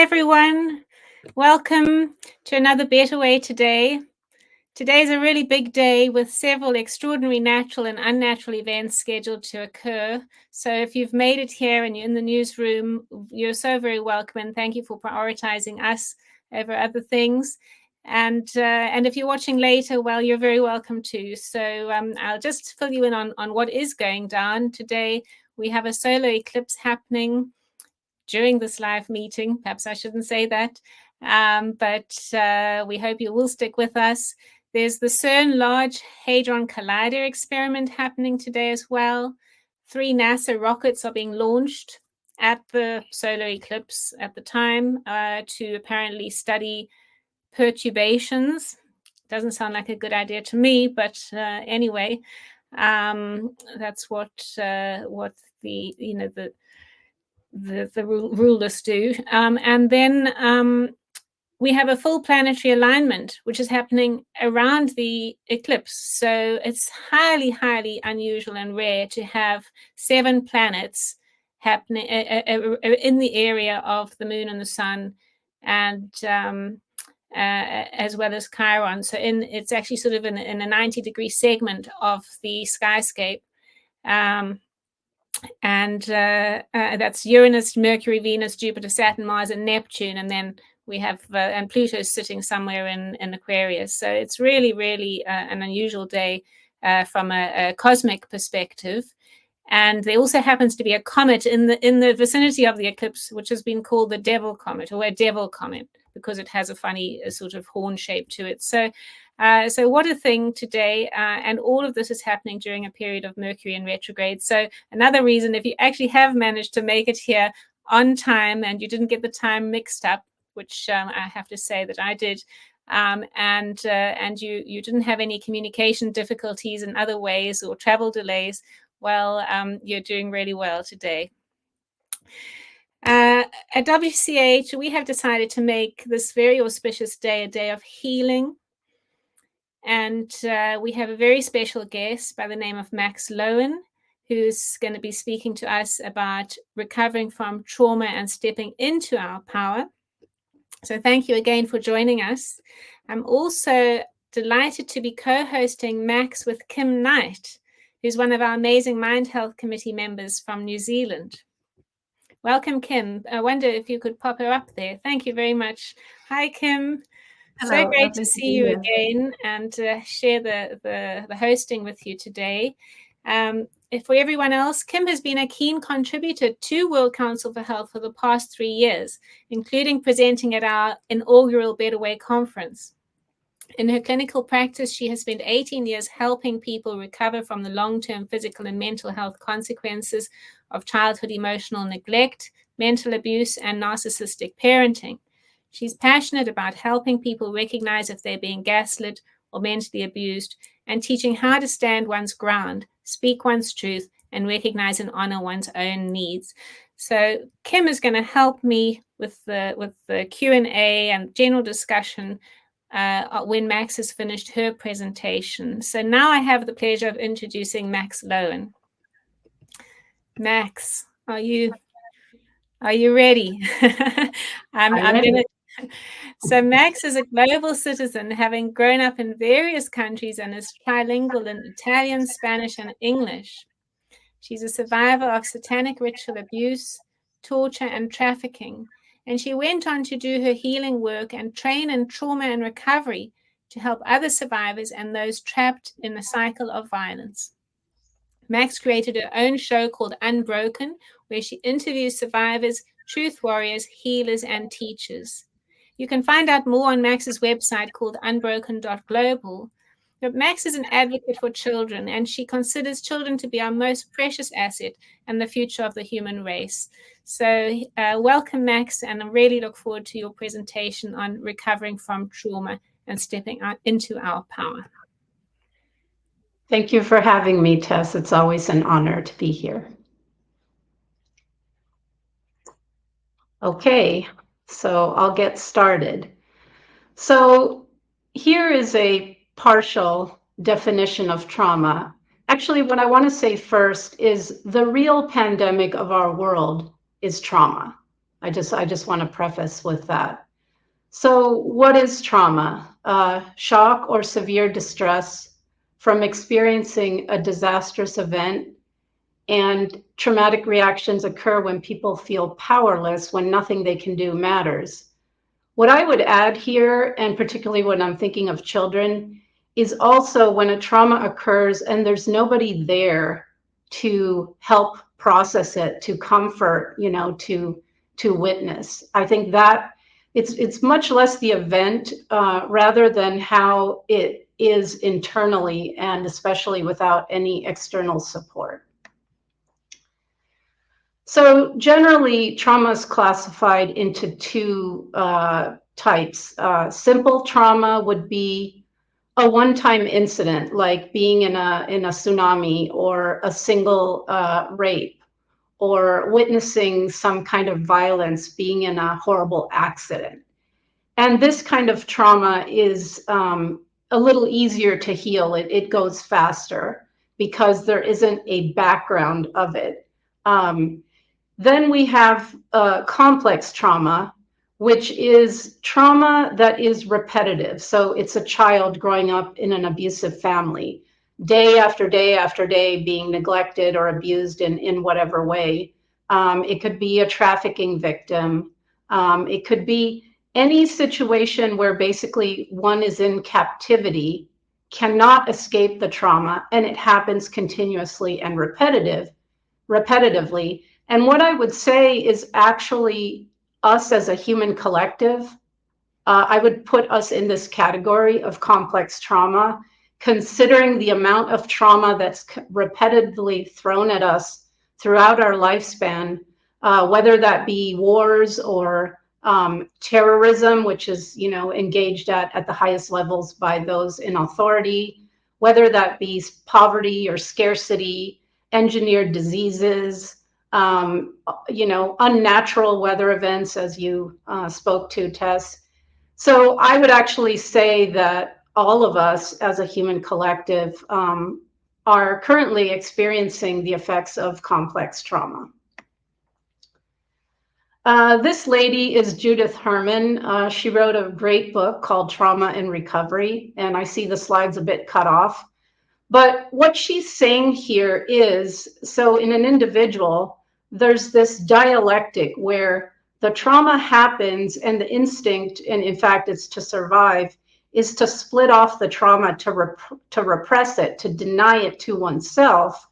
everyone. Welcome to another Better Way today. Today is a really big day with several extraordinary natural and unnatural events scheduled to occur. So if you've made it here and you're in the newsroom, you're so very welcome, and thank you for prioritizing us over other things. And if you're watching later, well, you're very welcome too. So I'll just fill you in on what is going down today. We have a solar eclipse happening during this live meeting. Perhaps I shouldn't say that, but we hope you will stick with us. There's the CERN Large Hadron Collider experiment happening today as well. 3 NASA rockets are being launched at the solar eclipse at the time to apparently study perturbations. Doesn't sound like a good idea to me, but anyway, that's what the rulers do. And then we have a full planetary alignment, which is happening around the eclipse. So it's highly, highly unusual and rare to have 7 planets happening in the area of the moon and the sun, and as well as Chiron. So it's actually sort of in a 90-degree segment of the skyscape. And that's Uranus, Mercury, Venus, Jupiter, Saturn, Mars, and Neptune. And then we have and Pluto sitting somewhere in Aquarius. So it's really, really an unusual day from a cosmic perspective. And there also happens to be a comet in the vicinity of the eclipse, which has been called the Devil Comet, or a Devil Comet, because it has a funny sort of horn shape to it. So what a thing today. And all of this is happening during a period of Mercury in retrograde. So another reason, if you actually have managed to make it here on time and you didn't get the time mixed up, which I have to say that I did, and you didn't have any communication difficulties in other ways or travel delays, well, you're doing really well today. At WCH, we have decided to make this very auspicious day a day of healing. And we have a very special guest by the name of Max Lowen, who's going to be speaking to us about recovering from trauma and stepping into our power. So thank you again for joining us. I'm also delighted to be co-hosting Max with Kim Knight, who's one of our amazing Mind Health Committee members from New Zealand. Welcome, Kim. I wonder if you could pop her up there. Thank you very much. Hi, Kim. Hello, so great to see you again and share the hosting with you today. For everyone else, Kim has been a keen contributor to World Council for Health for the past 3 years, including presenting at our inaugural Better Way conference. In her clinical practice, she has spent 18 years helping people recover from the long-term physical and mental health consequences of childhood emotional neglect, mental abuse, and narcissistic parenting. She's passionate about helping people recognize if they're being gaslit or mentally abused, and teaching how to stand one's ground, speak one's truth, and recognize and honor one's own needs. So Kim is going to help me with the Q&A and general discussion when Max has finished her presentation. So now I have the pleasure of introducing Max Lowen. Max, are you ready? I'm ready. So Max is a global citizen, having grown up in various countries, and is trilingual in Italian, Spanish, and English. She's a survivor of satanic ritual abuse, torture, and trafficking. And she went on to do her healing work and train in trauma and recovery to help other survivors and those trapped in a cycle of violence. Max created her own show called Unbroken, where she interviews survivors, truth warriors, healers, and teachers. You can find out more on Max's website called Unbroken.Global. But Max is an advocate for children, and she considers children to be our most precious asset and the future of the human race. So welcome, Max, and I really look forward to your presentation on recovering from trauma and stepping out into our power. Thank you for having me, Tess. It's always an honor to be here. Okay, so I'll get started. So here is a partial definition of trauma. Actually, what I want to say first is the real pandemic of our world is trauma. I just want to preface with that. So what is trauma? Shock or severe distress from experiencing a disastrous event, and traumatic reactions occur when people feel powerless, when nothing they can do matters. What I would add here, and particularly when I'm thinking of children, is also when a trauma occurs and there's nobody there to help process it, to comfort, to witness. I think that it's much less the event rather than how it is internally, and especially without any external support. So generally, trauma is classified into two types. Simple trauma would be a one-time incident, like being in a tsunami, or a single rape, or witnessing some kind of violence, being in a horrible accident. And this kind of trauma is a little easier to heal. It goes faster because there isn't a background of it. Then we have complex trauma, which is trauma that is repetitive. So it's a child growing up in an abusive family, day after day after day, being neglected or abused in whatever way. It could be a trafficking victim. It could be any situation where basically one is in captivity, cannot escape the trauma, and it happens continuously and repetitively. And what I would say is actually us as a human collective, I would put us in this category of complex trauma, considering the amount of trauma that's repetitively thrown at us throughout our lifespan, whether that be wars or terrorism, which is engaged at the highest levels by those in authority, whether that be poverty or scarcity, engineered diseases, unnatural weather events, as you spoke to, Tess. So I would actually say that all of us as a human collective are currently experiencing the effects of complex trauma. This lady is Judith Herman. She wrote a great book called Trauma and Recovery, and I see the slides a bit cut off. But what she's saying here is, so in an individual, there's this dialectic where the trauma happens and the instinct, and in fact it's to survive, is to split off the trauma, to repress it, to deny it to oneself,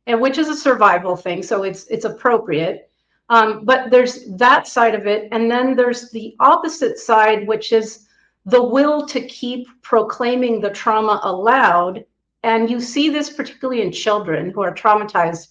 and which is a survival thing, so it's appropriate. But there's that side of it, and then there's the opposite side, which is the will to keep proclaiming the trauma aloud. And you see this particularly in children who are traumatized.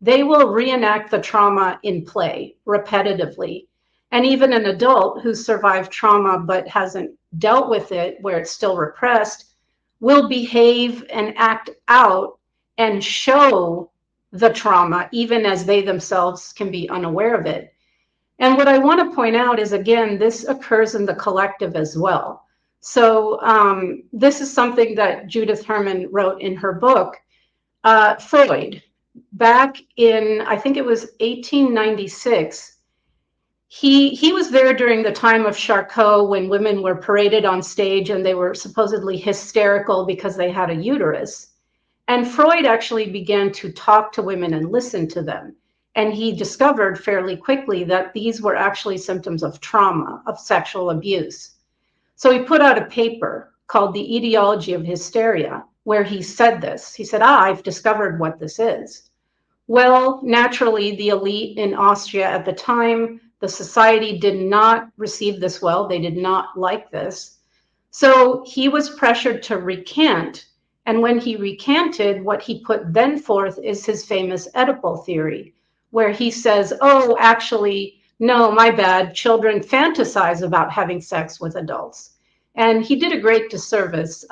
They will reenact the trauma in play repetitively. And even an adult who's survived trauma but hasn't dealt with it, where it's still repressed, will behave and act out and show the trauma, even as they themselves can be unaware of it. And what I want to point out is, again, this occurs in the collective as well. So this is something that Judith Herman wrote in her book. Freud, back in, I think it was 1896, he was there during the time of Charcot, when women were paraded on stage and they were supposedly hysterical because they had a uterus. And Freud actually began to talk to women and listen to them. And he discovered fairly quickly that these were actually symptoms of trauma, of sexual abuse. So he put out a paper called The Etiology of Hysteria, where he said this. He said, I've discovered what this is. Well, naturally, the elite in Austria at the time, the society did not receive this well. They did not like this. So he was pressured to recant. And when he recanted, what he put then forth is his famous Oedipal theory, where he says, oh, actually, no, my bad, children fantasize about having sex with adults. And he did a great disservice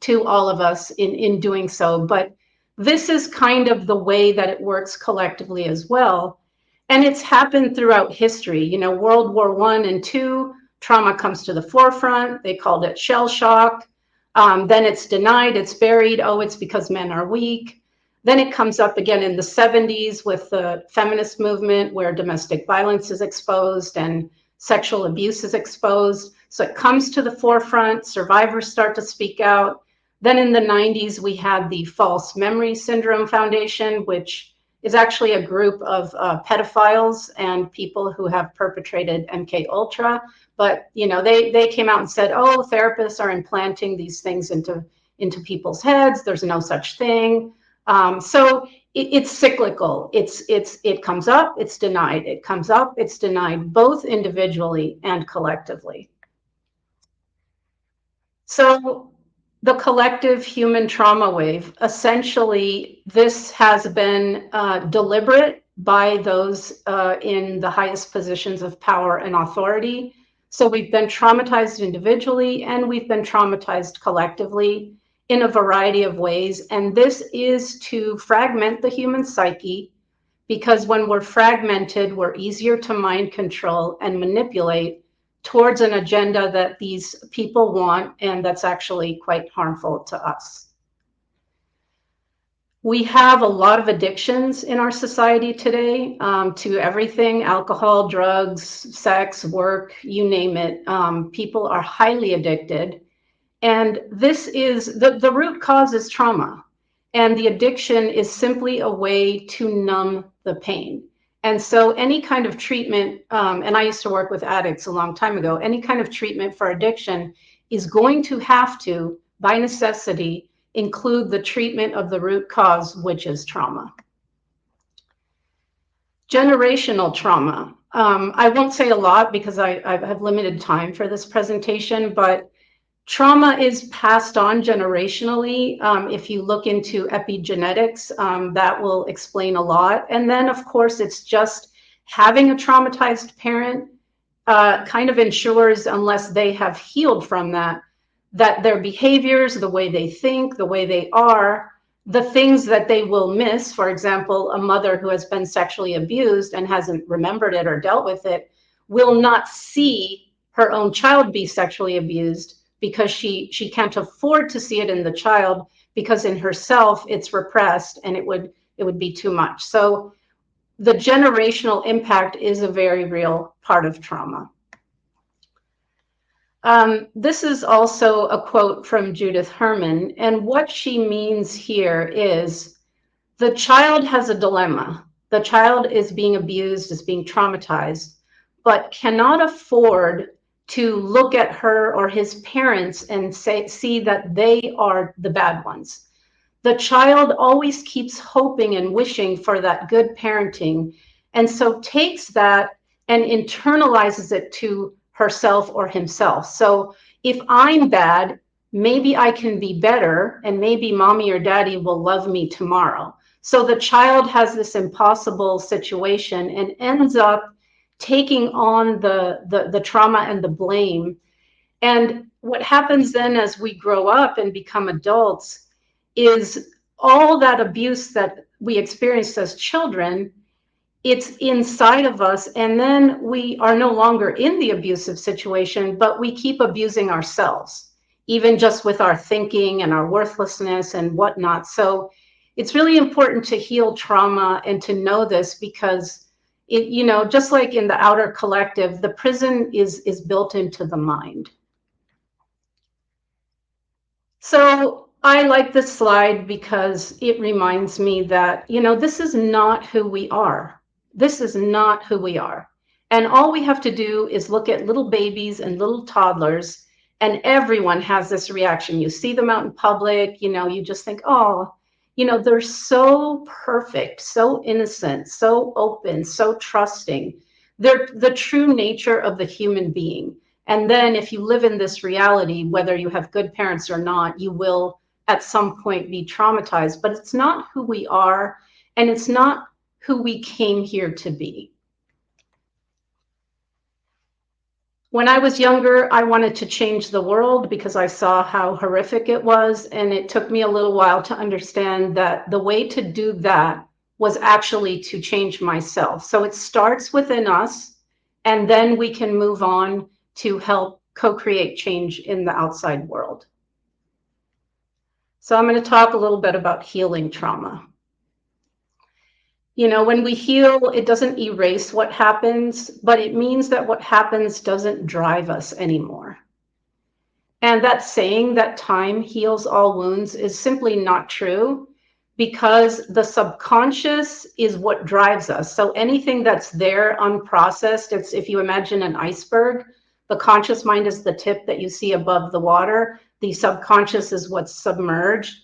to all of us in doing so. But this is kind of the way that it works collectively as well. And it's happened throughout history. World War I and II, trauma comes to the forefront. They called it shell shock. Then it's denied, it's buried. Oh, it's because men are weak. Then it comes up again in the 70s with the feminist movement, where domestic violence is exposed and sexual abuse is exposed. So it comes to the forefront, survivors start to speak out. Then in the 90s, we had the False Memory Syndrome Foundation, which is actually a group of pedophiles and people who have perpetrated MK Ultra. But they came out and said, oh, therapists are implanting these things into people's heads. There's no such thing. So it's cyclical. It comes up, it's denied. It comes up, it's denied, both individually and collectively. So the collective human trauma wave, essentially, this has been deliberate by those in the highest positions of power and authority. So we've been traumatized individually and we've been traumatized collectively in a variety of ways. And this is to fragment the human psyche, because when we're fragmented, we're easier to mind control and manipulate towards an agenda that these people want, and that's actually quite harmful to us. We have a lot of addictions in our society today, to everything: alcohol, drugs, sex, work, you name it. People are highly addicted. And this is the root cause is trauma. And the addiction is simply a way to numb the pain. And so any kind of treatment, and I used to work with addicts a long time ago, any kind of treatment for addiction is going to have to, by necessity, include the treatment of the root cause, which is trauma. Generational trauma. I won't say a lot because I have limited time for this presentation, but trauma is passed on generationally. If you look into epigenetics, that will explain a lot. And then, of course, it's just having a traumatized parent kind of ensures, unless they have healed from that their behaviors, the way they think, the way they are, the things that they will miss. For example, a mother who has been sexually abused and hasn't remembered it or dealt with it will not see her own child be sexually abused, because she can't afford to see it in the child, because in herself it's repressed and it would be too much. So the generational impact is a very real part of trauma. This is also a quote from Judith Herman, and what she means here is the child has a dilemma. The child is being abused, is being traumatized, but cannot afford to look at her or his parents and see that they are the bad ones. The child always keeps hoping and wishing for that good parenting, and so takes that and internalizes it to herself or himself. So if I'm bad, maybe I can be better, and maybe mommy or daddy will love me tomorrow. So the child has this impossible situation and ends up taking on the trauma and the blame. And what happens then as we grow up and become adults is all that abuse that we experienced as children, it's inside of us. And then we are no longer in the abusive situation, but we keep abusing ourselves, even just with our thinking and our worthlessness and whatnot. So it's really important to heal trauma and to know this, because it, just like in the outer collective, the prison is built into the mind. So I like this slide because it reminds me that, this is not who we are. This is not who we are. And all we have to do is look at little babies and little toddlers, and everyone has this reaction. You see them out in public, you just think, oh, they're so perfect, so innocent, so open, so trusting. They're the true nature of the human being. And then if you live in this reality, whether you have good parents or not, you will at some point be traumatized. But it's not who we are, and it's not who we came here to be. When I was younger, I wanted to change the world because I saw how horrific it was. And it took me a little while to understand that the way to do that was actually to change myself. So it starts within us, and then we can move on to help co-create change in the outside world. So I'm going to talk a little bit about healing trauma. When we heal, it doesn't erase what happens, but it means that what happens doesn't drive us anymore. And that saying that time heals all wounds is simply not true, because the subconscious is what drives us. So anything that's there unprocessed, it's, if you imagine an iceberg, the conscious mind is the tip that you see above the water. The subconscious is what's submerged.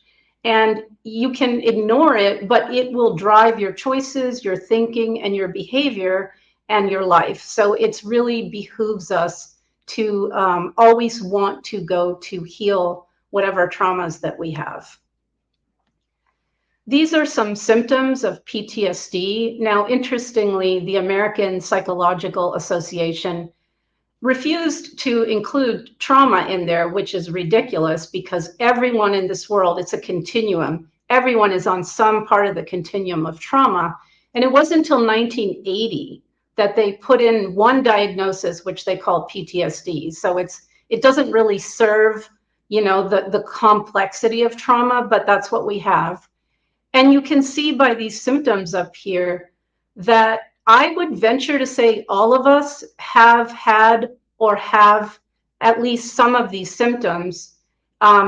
And you can ignore it, but it will drive your choices, your thinking, and your behavior and your life. So it's really behooves us to always want to go to heal whatever traumas that we have. These are some symptoms of PTSD. Now, interestingly, the American Psychological Association refused to include trauma in there, which is ridiculous, because everyone in this world, it's a continuum. Everyone is on some part of the continuum of trauma. And it wasn't until 1980 that they put in one diagnosis, which they call PTSD. So it doesn't really serve, the complexity of trauma, but that's what we have. And you can see by these symptoms up here that I would venture to say all of us have had or have at least some of these symptoms.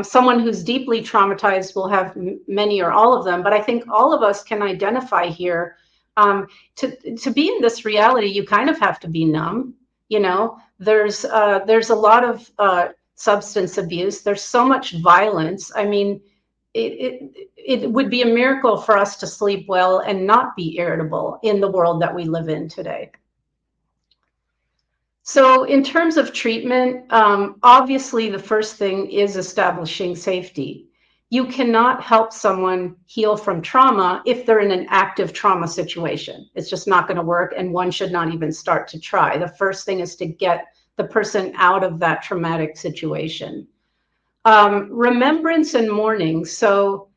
Someone who's deeply traumatized will have many or all of them, but I think all of us can identify here. To be in this reality, you kind of have to be numb. There's a lot of substance abuse. There's so much violence. I mean, it would be a miracle for us to sleep well and not be irritable in the world that we live in today. So in terms of treatment, obviously the first thing is establishing safety. You cannot help someone heal from trauma if they're in an active trauma situation. It's just not going to work, and one should not even start to try. The first thing is to get the person out of that traumatic situation. Remembrance and mourning. So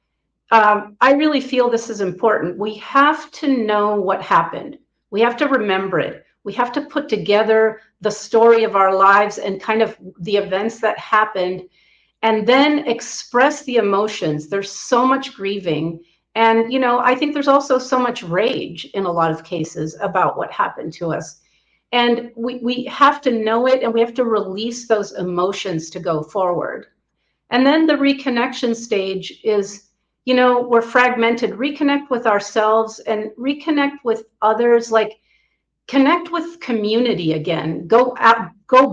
I really feel this is important. We have to know what happened. We have to remember it. We have to put together the story of our lives and kind of the events that happened, and then express the emotions. There's so much grieving. And, I think there's also so much rage in a lot of cases about what happened to us. And we have to know it, and we have to release those emotions to go forward. And then the reconnection stage is, we're fragmented. Reconnect with ourselves and reconnect with others, like connect with community again. Go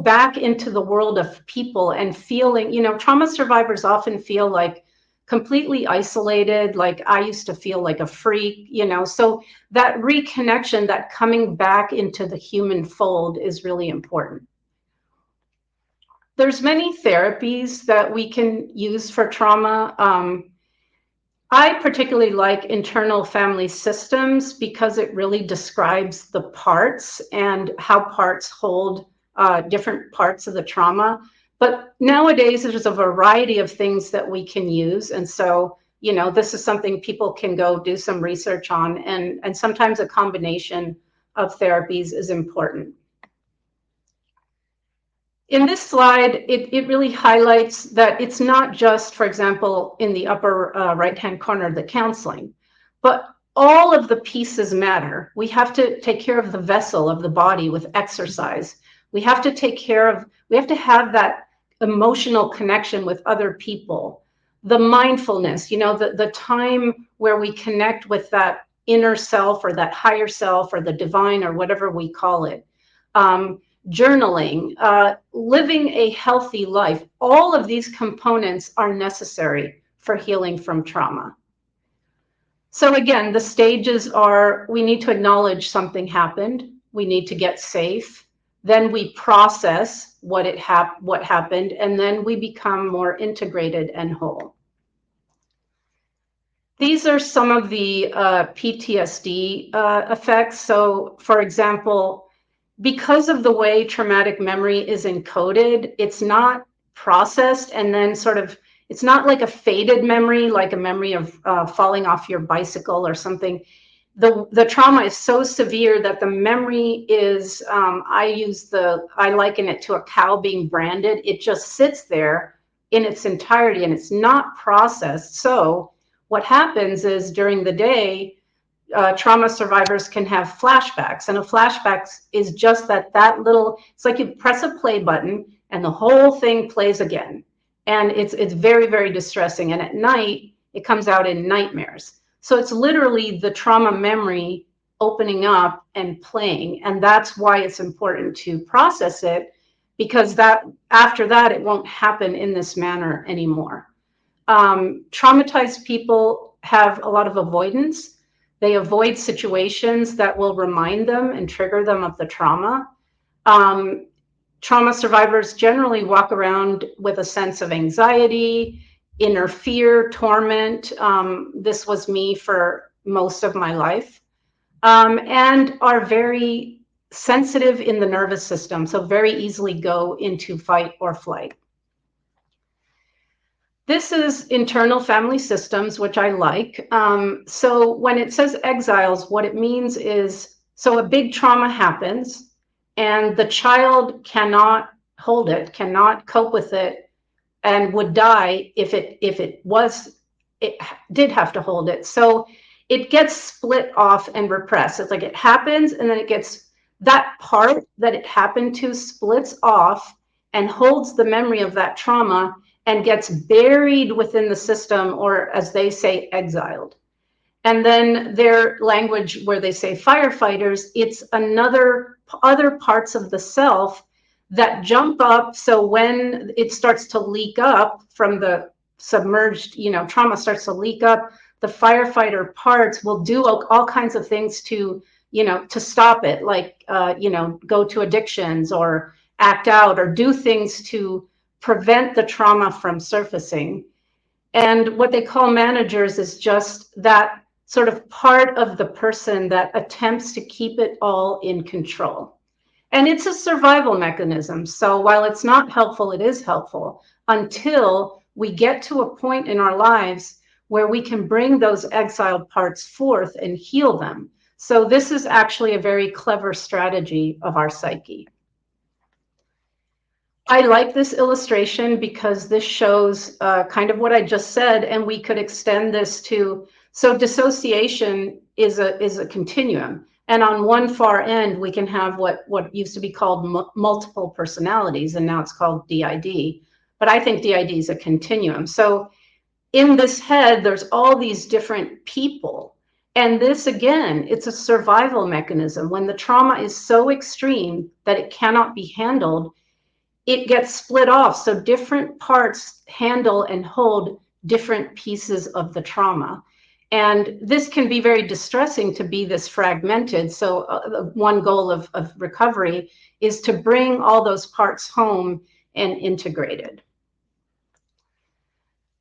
back into the world of people and feeling, trauma survivors often feel like completely isolated. Like I used to feel like a freak, so that reconnection, that coming back into the human fold is really important. There's many therapies that we can use for trauma. I particularly like internal family systems because it really describes the parts and how parts hold different parts of the trauma. But nowadays, there's a variety of things that we can use. And so, this is something people can go do some research on. And sometimes a combination of therapies is important. In this slide, it really highlights that it's not just, for example, in the upper right-hand corner, the counseling, but all of the pieces matter. We have to take care of the vessel of the body with exercise. We have to we have to have that emotional connection with other people. The mindfulness, the time where we connect with that inner self or that higher self or the divine or whatever we call it. Journaling, living a healthy life. All of these components are necessary for healing from trauma. So again, the stages are, we need to acknowledge something happened. We need to get safe. Then we process what happened, and then we become more integrated and whole. These are some of the PTSD effects. So for example, because of the way traumatic memory is encoded, it's not processed and then it's not like a faded memory, like a memory of falling off your bicycle or something. The trauma is so severe that the memory is, I liken it to a cow being branded. It just sits there in its entirety and it's not processed. So what happens is during the day, trauma survivors can have flashbacks, and a flashback is just that little, it's like you press a play button and the whole thing plays again. And it's very, very distressing. And at night, it comes out in nightmares. So it's literally the trauma memory opening up and playing. And that's why it's important to process it, because that after that, it won't happen in this manner anymore. Traumatized people have a lot of avoidance. They avoid situations that will remind them and trigger them of the trauma. Trauma survivors generally walk around with a sense of anxiety, inner fear, torment. This was me for most of my life, and are very sensitive in the nervous system, so very easily go into fight or flight. This is internal family systems, which I like. So when it says exiles, what it means is, so a big trauma happens and the child cannot hold it, cannot cope with it, and would die if it did have to hold it. So it gets split off and repressed. It's like it happens and then it gets, that part that it happened to splits off and holds the memory of that trauma and gets buried within the system, or as they say, exiled. And then their language where they say firefighters, it's other parts of the self that jump up. So when it starts to leak up from the submerged, trauma starts to leak up, the firefighter parts will do all kinds of things to, to stop it, like, go to addictions or act out or do things to prevent the trauma from surfacing. And what they call managers is just that sort of part of the person that attempts to keep it all in control. And it's a survival mechanism. So while it's not helpful, it is helpful until we get to a point in our lives where we can bring those exiled parts forth and heal them. So this is actually a very clever strategy of our psyche. I like this illustration because this shows kind of what I just said, and we could extend this to, so dissociation is a continuum. And on one far end, we can have what used to be called multiple personalities, and now it's called DID. But I think DID is a continuum. So in this head, there's all these different people. And this, again, it's a survival mechanism. When the trauma is so extreme that it cannot be handled, it gets split off. So different parts handle and hold different pieces of the trauma. And this can be very distressing to be this fragmented. So one goal of recovery is to bring all those parts home and integrate it.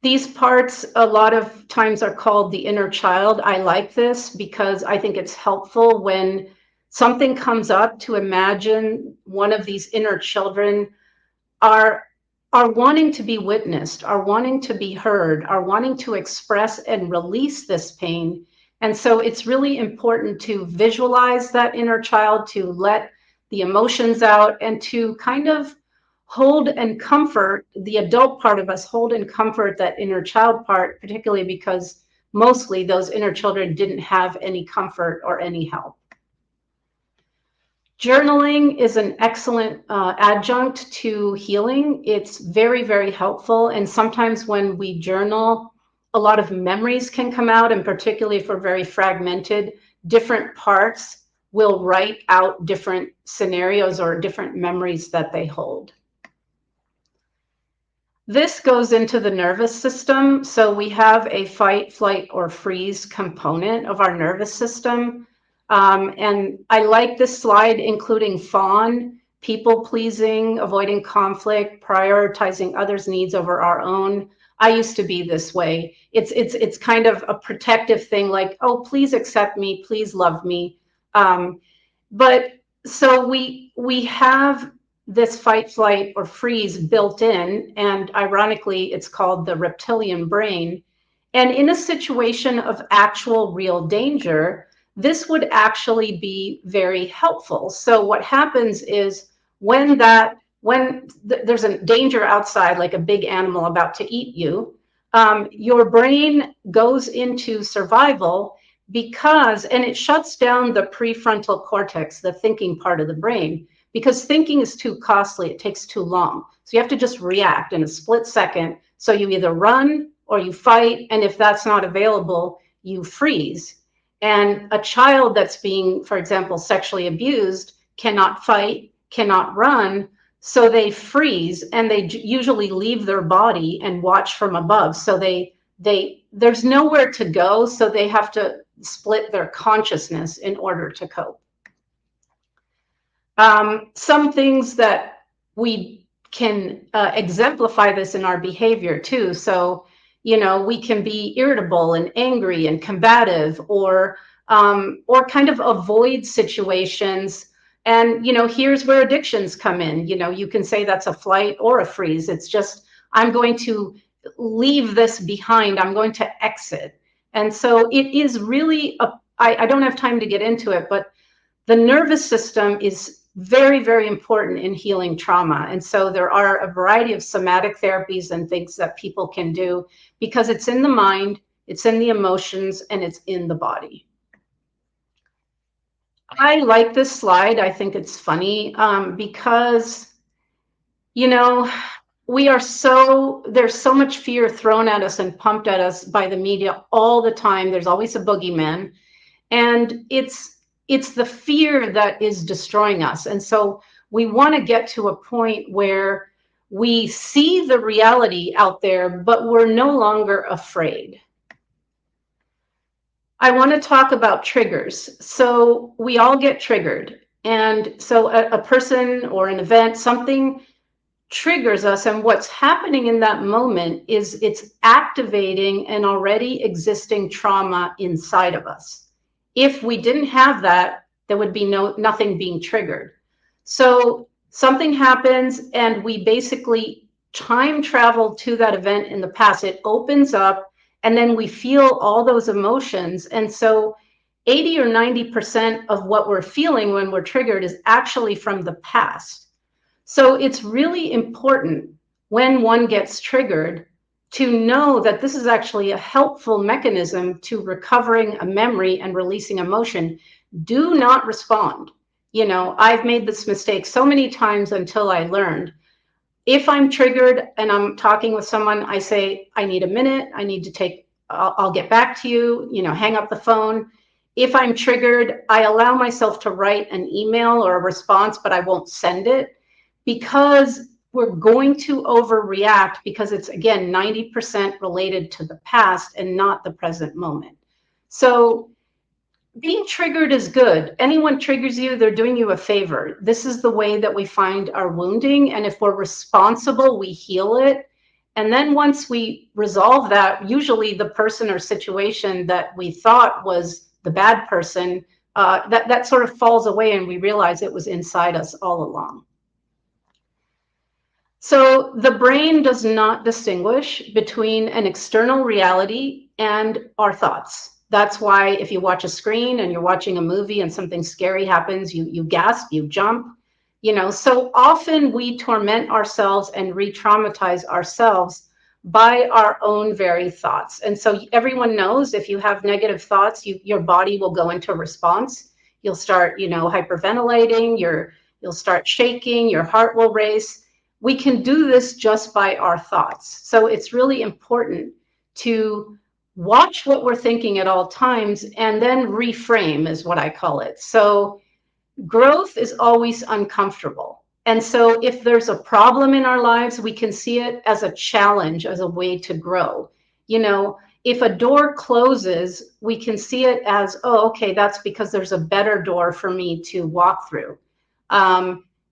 These parts a lot of times are called the inner child. I like this because I think it's helpful when something comes up to imagine one of these inner children are wanting to be witnessed, are wanting to be heard, are wanting to express and release this pain. And so it's really important to visualize that inner child, to let the emotions out, and to kind of hold and comfort the adult part of us, hold and comfort that inner child part, particularly because mostly those inner children didn't have any comfort or any help. Journaling is an excellent adjunct to healing. It's very, very helpful. And sometimes when we journal, a lot of memories can come out, and particularly if we're very fragmented, different parts will write out different scenarios or different memories that they hold. This goes into the nervous system. So we have a fight, flight, or freeze component of our nervous system. And I like this slide, including fawn, people pleasing, avoiding conflict, prioritizing others' needs over our own. I used to be this way. It's kind of a protective thing, like, oh, please accept me, please love me. But so we have this fight, flight, or freeze built in, and ironically, it's called the reptilian brain. And in a situation of actual real danger, this would actually be very helpful. So what happens is when there's a danger outside, like a big animal about to eat you, your brain goes into survival and it shuts down the prefrontal cortex, the thinking part of the brain, because thinking is too costly. It takes too long. So you have to just react in a split second. So you either run or you fight. And if that's not available, you freeze. And a child that's being, for example, sexually abused cannot fight, cannot run. So they freeze, and they usually leave their body and watch from above. So there's nowhere to go. So they have to split their consciousness in order to cope. Some things that we can exemplify this in our behavior too. So, we can be irritable and angry and combative, or kind of avoid situations. And, here's where addictions come in. You can say that's a flight or a freeze. It's just, I'm going to leave this behind. I'm going to exit. And so it is really, I don't have time to get into it, but the nervous system is very, very important in healing trauma. And so there are a variety of somatic therapies and things that people can do, because it's in the mind, it's in the emotions, and it's in the body. I like this slide. I think it's funny because, there's so much fear thrown at us and pumped at us by the media all the time. There's always a boogeyman. And it's the fear that is destroying us. And so we want to get to a point where we see the reality out there, but we're no longer afraid. I want to talk about triggers. So we all get triggered. And so a person or an event, something triggers us. And what's happening in that moment is it's activating an already existing trauma inside of us. If we didn't have that, there would be nothing being triggered. So something happens and we basically time travel to that event in the past. It opens up, and then we feel all those emotions. And so 80 or 90% of what we're feeling when we're triggered is actually from the past. So it's really important when one gets triggered to know that this is actually a helpful mechanism to recovering a memory and releasing emotion. Do not respond. I've made this mistake so many times until I learned. If I'm triggered and I'm talking with someone, I say, I need a minute. I need to I'll get back to you, hang up the phone. If I'm triggered, I allow myself to write an email or a response, but I won't send it, because we're going to overreact, because it's, again, 90% related to the past and not the present moment. So being triggered is good. Anyone triggers you, they're doing you a favor. This is the way that we find our wounding. And if we're responsible, we heal it. And then once we resolve that, usually the person or situation that we thought was the bad person, that sort of falls away, and we realize it was inside us all along. So the brain does not distinguish between an external reality and our thoughts. That's why if you watch a screen and you're watching a movie and something scary happens, you gasp, you jump. So often we torment ourselves and re-traumatize ourselves by our own very thoughts. And so everyone knows, if you have negative thoughts, your body will go into response. You'll start, hyperventilating, you'll start shaking, your heart will race. We can do this just by our thoughts. So it's really important to watch what we're thinking at all times, and then reframe is what I call it. So growth is always uncomfortable. And so if there's a problem in our lives, we can see it as a challenge, as a way to grow. If a door closes, we can see it as, oh, okay, that's because there's a better door for me to walk through.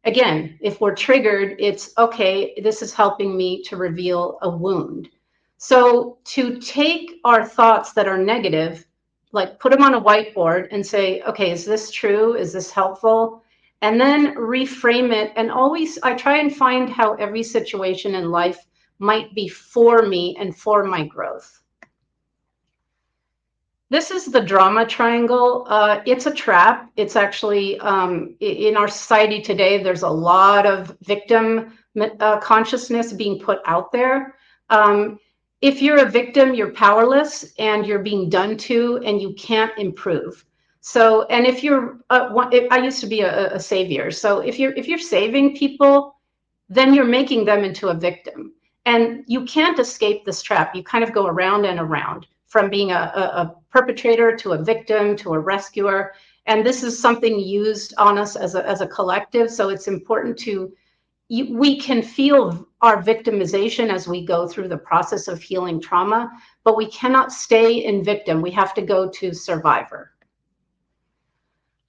Again, if we're triggered, it's okay, this is helping me to reveal a wound. So to take our thoughts that are negative, like put them on a whiteboard and say, okay, is this true? Is this helpful? And then reframe it. And always, I try and find how every situation in life might be for me and for my growth. This is the drama triangle. It's a trap. It's actually, in our society today, there's a lot of victim consciousness being put out there. if you're a victim, you're powerless and you're being done to and you can't improve. So, and if you're, I used to be a savior. So if you're saving people, then you're making them into a victim. And you can't escape this trap. You kind of go around and around from being a perpetrator to a victim to a rescuer. And this is something used on us as a collective. So it's important to, we can feel our victimization as we go through the process of healing trauma, but we cannot stay in victim. We have to go to survivor.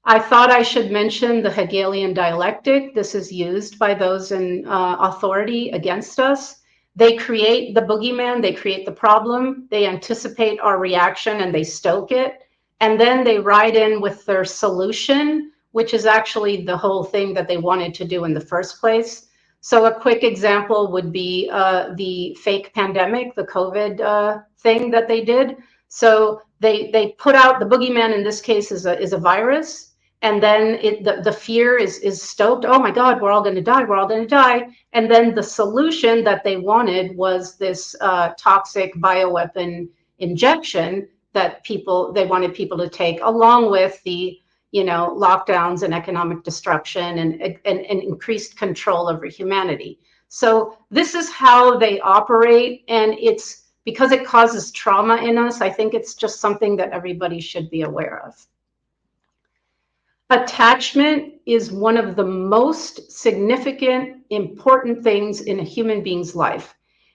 I thought I should mention the Hegelian dialectic. This is used by those in authority against us. They create the boogeyman, they create the problem, they anticipate our reaction and they stoke it. And then they ride in with their solution, which is actually the whole thing that they wanted to do in the first place. So a quick example would be the fake pandemic, the COVID thing that they did. So they put out the boogeyman, in this case is a virus. And then the fear is stoked. Oh my God, we're all going to die. We're all going to die. And then the solution that they wanted was this toxic bioweapon injection that they wanted people to take, along with the lockdowns and economic destruction and increased control over humanity. So this is how they operate, and it's because it causes trauma in us. I think it's just something that everybody should be aware of. Attachment is one of the most significant, important things in a human being's life.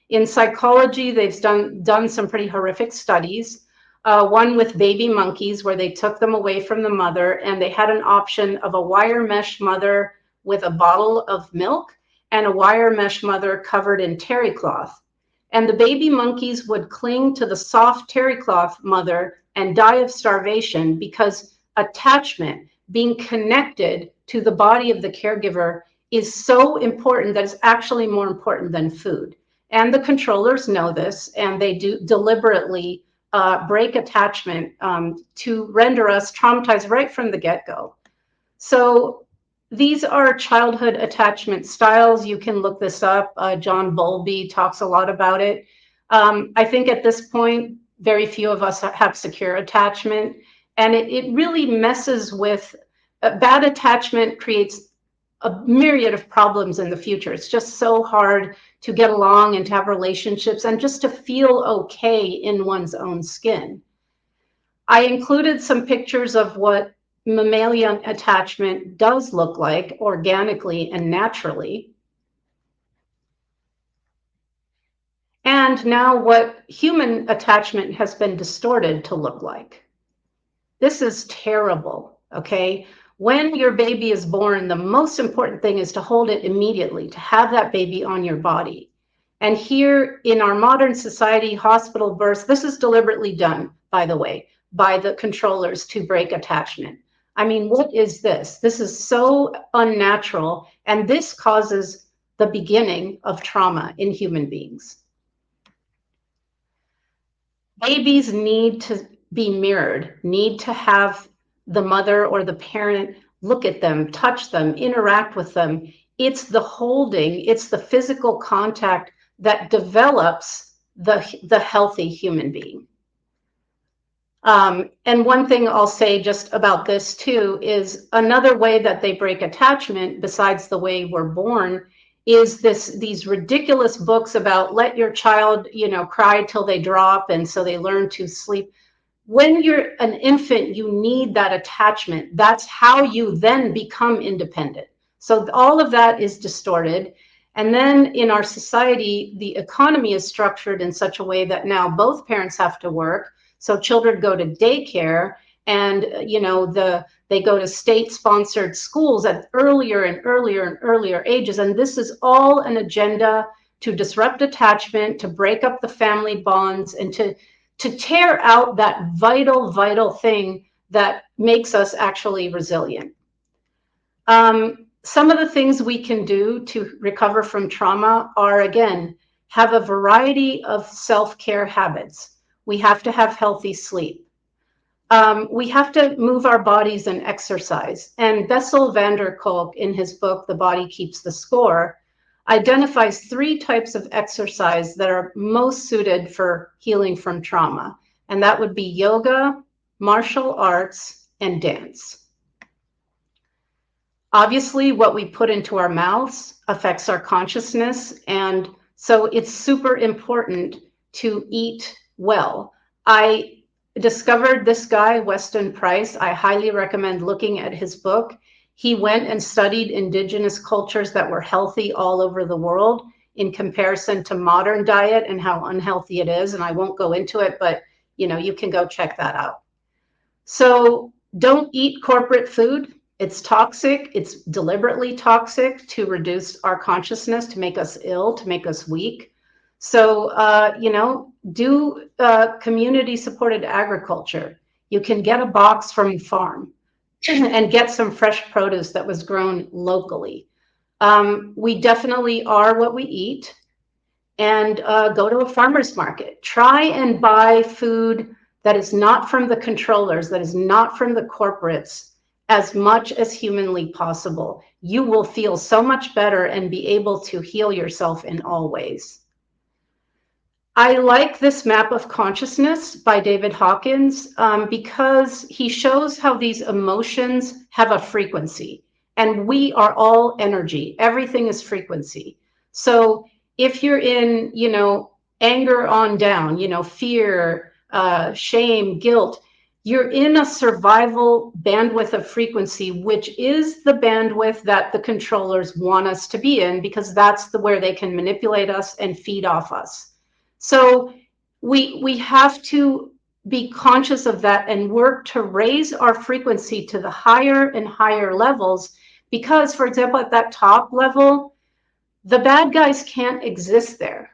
In psychology, they've done some pretty horrific studies. One with baby monkeys where they took them away from the mother and they had an option of a wire mesh mother with a bottle of milk and a wire mesh mother covered in terry cloth. And the baby monkeys would cling to the soft terry cloth mother and die of starvation because attachment, being connected to the body of the caregiver, is so important that it's actually more important than food. And the controllers know this, and they do deliberately break attachment to render us traumatized right from the get-go. So these are childhood attachment styles. You can look this up. John Bowlby talks a lot about it. I think at this point, very few of us have secure attachment. And it really messes with, bad attachment creates a myriad of problems in the future. It's just so hard to get along and to have relationships and just to feel okay in one's own skin. I included some pictures of what mammalian attachment does look like organically and naturally. And now what human attachment has been distorted to look like. This is terrible, okay? When your baby is born, the most important thing is to hold it immediately, to have that baby on your body. And here in our modern society, hospital births, this is deliberately done, by the way, by the controllers to break attachment. I mean, what is this? This is so unnatural, and this causes the beginning of trauma in human beings. Babies need to be mirrored, need to have the mother or the parent look at them, touch them, interact with them. It's the holding, it's the physical contact that develops the healthy human being. And one thing I'll say just about this too is another way that they break attachment, besides the way we're born, is these ridiculous books about let your child, cry till they drop and so they learn to sleep. When you're an infant, you need that attachment. That's how you then become independent. So all of that is distorted. And then in our society, the economy is structured in such a way that now both parents have to work. So children go to daycare and, they go to state-sponsored schools at earlier and earlier and earlier ages. And this is all an agenda to disrupt attachment, to break up the family bonds, and to tear out that vital thing that makes us actually resilient. Some of the things we can do to recover from trauma are, again, have a variety of self-care habits. We have to have healthy sleep. We have to move our bodies and exercise. And Bessel van der Kolk, in his book, The Body Keeps the Score, identifies 3 types of exercise that are most suited for healing from trauma. And that would be yoga, martial arts, and dance. Obviously, what we put into our mouths affects our consciousness. And so it's super important to eat well. I discovered this guy, Weston Price. I highly recommend looking at his book. He went and studied indigenous cultures that were healthy all over the world in comparison to modern diet and how unhealthy it is. And I won't go into it, but you can go check that out. So don't eat corporate food. It's toxic. It's deliberately toxic to reduce our consciousness, to make us ill, to make us weak. So, do community supported agriculture. You can get a box from a farm and get some fresh produce that was grown locally. We definitely are what we eat. And go to a farmer's market. Try and buy food that is not from the controllers, that is not from the corporates, as much as humanly possible. You will feel so much better and be able to heal yourself in all ways. I like this map of consciousness by David Hawkins because he shows how these emotions have a frequency, and we are all energy. Everything is frequency. So if you're in, anger on down, fear, shame, guilt, you're in a survival bandwidth of frequency, which is the bandwidth that the controllers want us to be in, because that's where they can manipulate us and feed off us. So we have to be conscious of that and work to raise our frequency to the higher and higher levels, because, for example, at that top level, the bad guys can't exist there.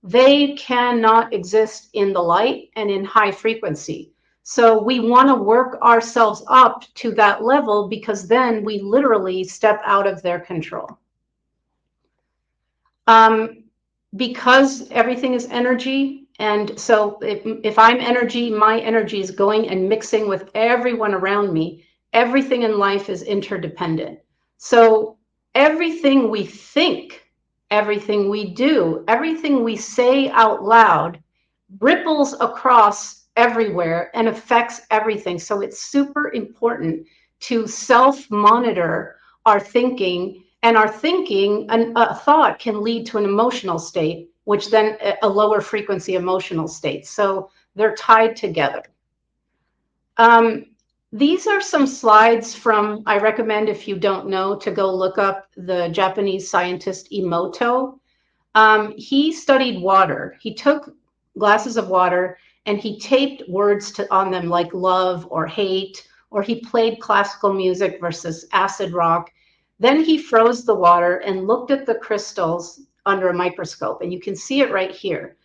They cannot exist in the light and in high frequency. So we want to work ourselves up to that level, because then we literally step out of their control. Because everything is energy. And so if I'm energy, my energy is going and mixing with everyone around me. Everything in life is interdependent. So everything we think, everything we do, everything we say out loud ripples across everywhere and affects everything. So it's super important to self-monitor our thinking. And our thinking, a thought can lead to an emotional state, which then a lower frequency emotional state. So they're tied together. These are some slides from, I recommend, if you don't know, to go look up the Japanese scientist Emoto. He studied water. He took glasses of water and he taped words on them, like love or hate, or he played classical music versus acid rock. Then he froze the water and looked at the crystals under a microscope, and you can see it right here.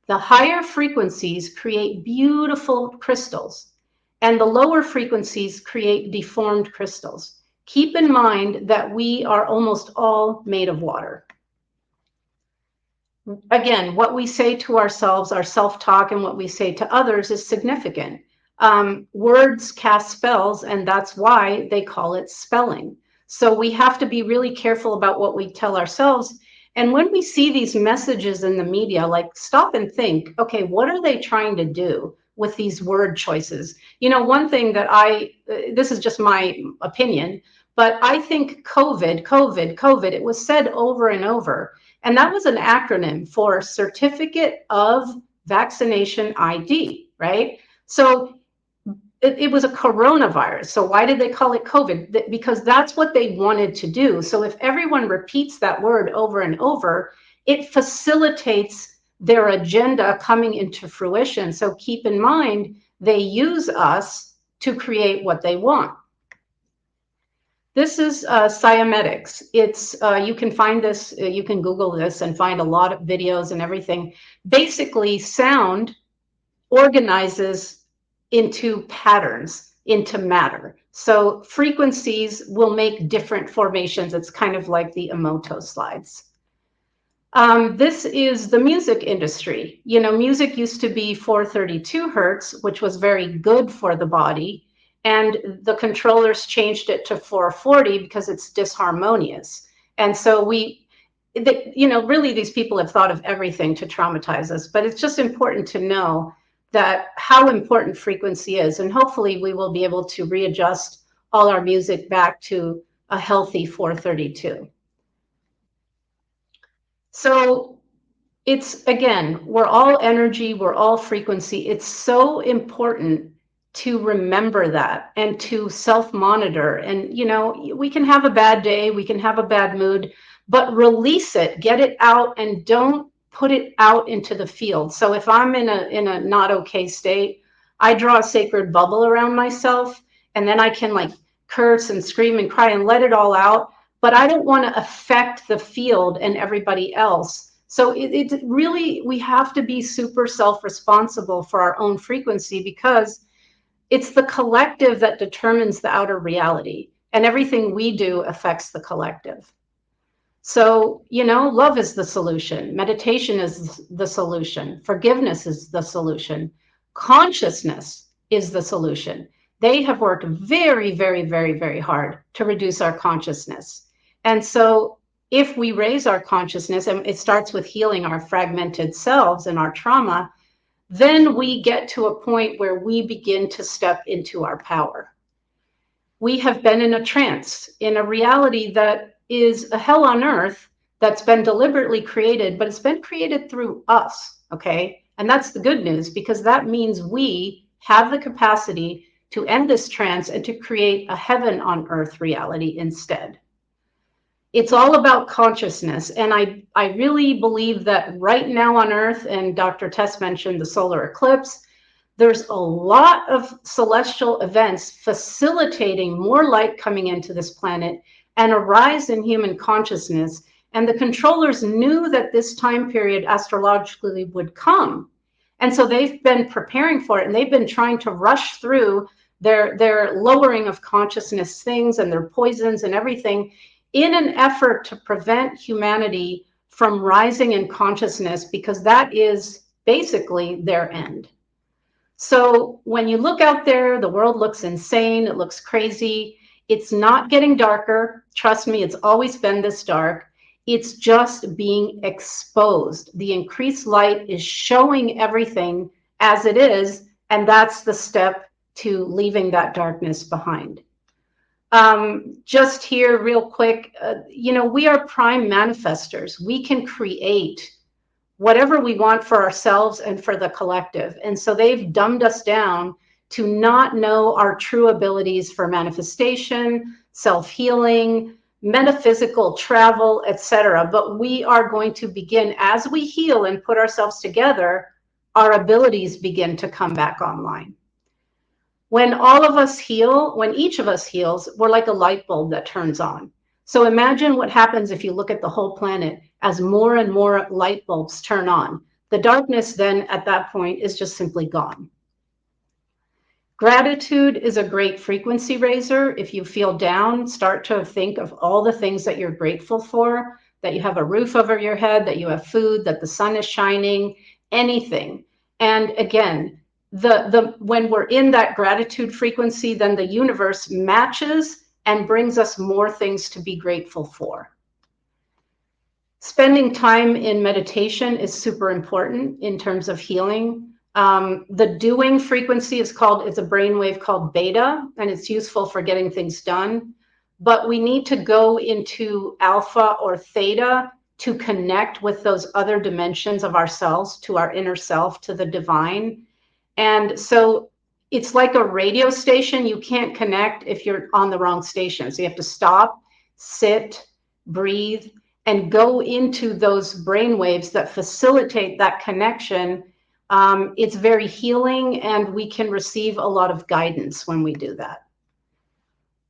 The higher frequencies create beautiful crystals, and the lower frequencies create deformed crystals. Keep in mind that we are almost all made of water. Again, what we say to ourselves, our self-talk, and what we say to others is significant. Words cast spells, and that's why they call it spelling. So we have to be really careful about what we tell ourselves. And when we see these messages in the media, like, stop and think, okay, what are they trying to do with these word choices? One thing that this is just my opinion, but I think COVID, it was said over and over. And that was an acronym for Certificate of Vaccination ID, right? So it was a coronavirus. So why did they call it COVID? Because that's what they wanted to do. So if everyone repeats that word over and over, it facilitates their agenda coming into fruition. So keep in mind, they use us to create what they want. This is cymetics. It's you can find this, you can Google this and find a lot of videos and everything. Basically, sound organizes into patterns, into matter. So frequencies will make different formations. It's kind of like the Emoto slides. This is the music industry. Music used to be 432 hertz, which was very good for the body. And the controllers changed it to 440 because it's disharmonious. And so really these people have thought of everything to traumatize us, but it's just important to know that how important frequency is. And hopefully we will be able to readjust all our music back to a healthy 432. So it's, again, we're all energy, we're all frequency. It's so important to remember that and to self-monitor. And, we can have a bad day, we can have a bad mood, but release it, get it out, and don't put it out into the field. So if I'm in a not okay state, I draw a sacred bubble around myself, and then I can like curse and scream and cry and let it all out. But I don't want to affect the field and everybody else. So it really, we have to be super self-responsible for our own frequency, because it's the collective that determines the outer reality, and everything we do affects the collective. So, love is the solution. Meditation is the solution. Forgiveness is the solution. Consciousness is the solution. They have worked very, very, very, very hard to reduce our consciousness. And so if we raise our consciousness, and it starts with healing our fragmented selves and our trauma, then we get to a point where we begin to step into our power. We have been in a trance, in a reality that is a hell on earth that's been deliberately created, but it's been created through us, okay? And that's the good news, because that means we have the capacity to end this trance and to create a heaven on earth reality instead. It's all about consciousness. And I really believe that right now on earth, and Dr. Tess mentioned the solar eclipse, there's a lot of celestial events facilitating more light coming into this planet and a rise in human consciousness. And the controllers knew that this time period astrologically would come. And so they've been preparing for it, and they've been trying to rush through their lowering of consciousness things and their poisons and everything in an effort to prevent humanity from rising in consciousness, because that is basically their end. So when you look out there, the world looks insane. It looks crazy. It's not getting darker. Trust me, it's always been this dark. It's just being exposed. The increased light is showing everything as it is, and that's the step to leaving that darkness behind. Just here real quick, we are prime manifestors. We can create whatever we want for ourselves and for the collective. And so they've dumbed us down to not know our true abilities for manifestation, self-healing, metaphysical travel, etc. But we are going to begin, as we heal and put ourselves together, our abilities begin to come back online. When all of us heal, when each of us heals, we're like a light bulb that turns on. So imagine what happens if you look at the whole planet as more and more light bulbs turn on. The darkness then at that point is just simply gone. Gratitude is a great frequency raiser. If you feel down, start to think of all the things that you're grateful for, that you have a roof over your head, that you have food, that the sun is shining, anything. And again, when we're in that gratitude frequency, then the universe matches and brings us more things to be grateful for. Spending time in meditation is super important in terms of healing. The doing frequency it's a brainwave called beta, and it's useful for getting things done. But we need to go into alpha or theta to connect with those other dimensions of ourselves, to our inner self, to the divine. And so it's like a radio station. You can't connect if you're on the wrong station. So you have to stop, sit, breathe, and go into those brain waves that facilitate that connection. It's very healing, and we can receive a lot of guidance when we do that.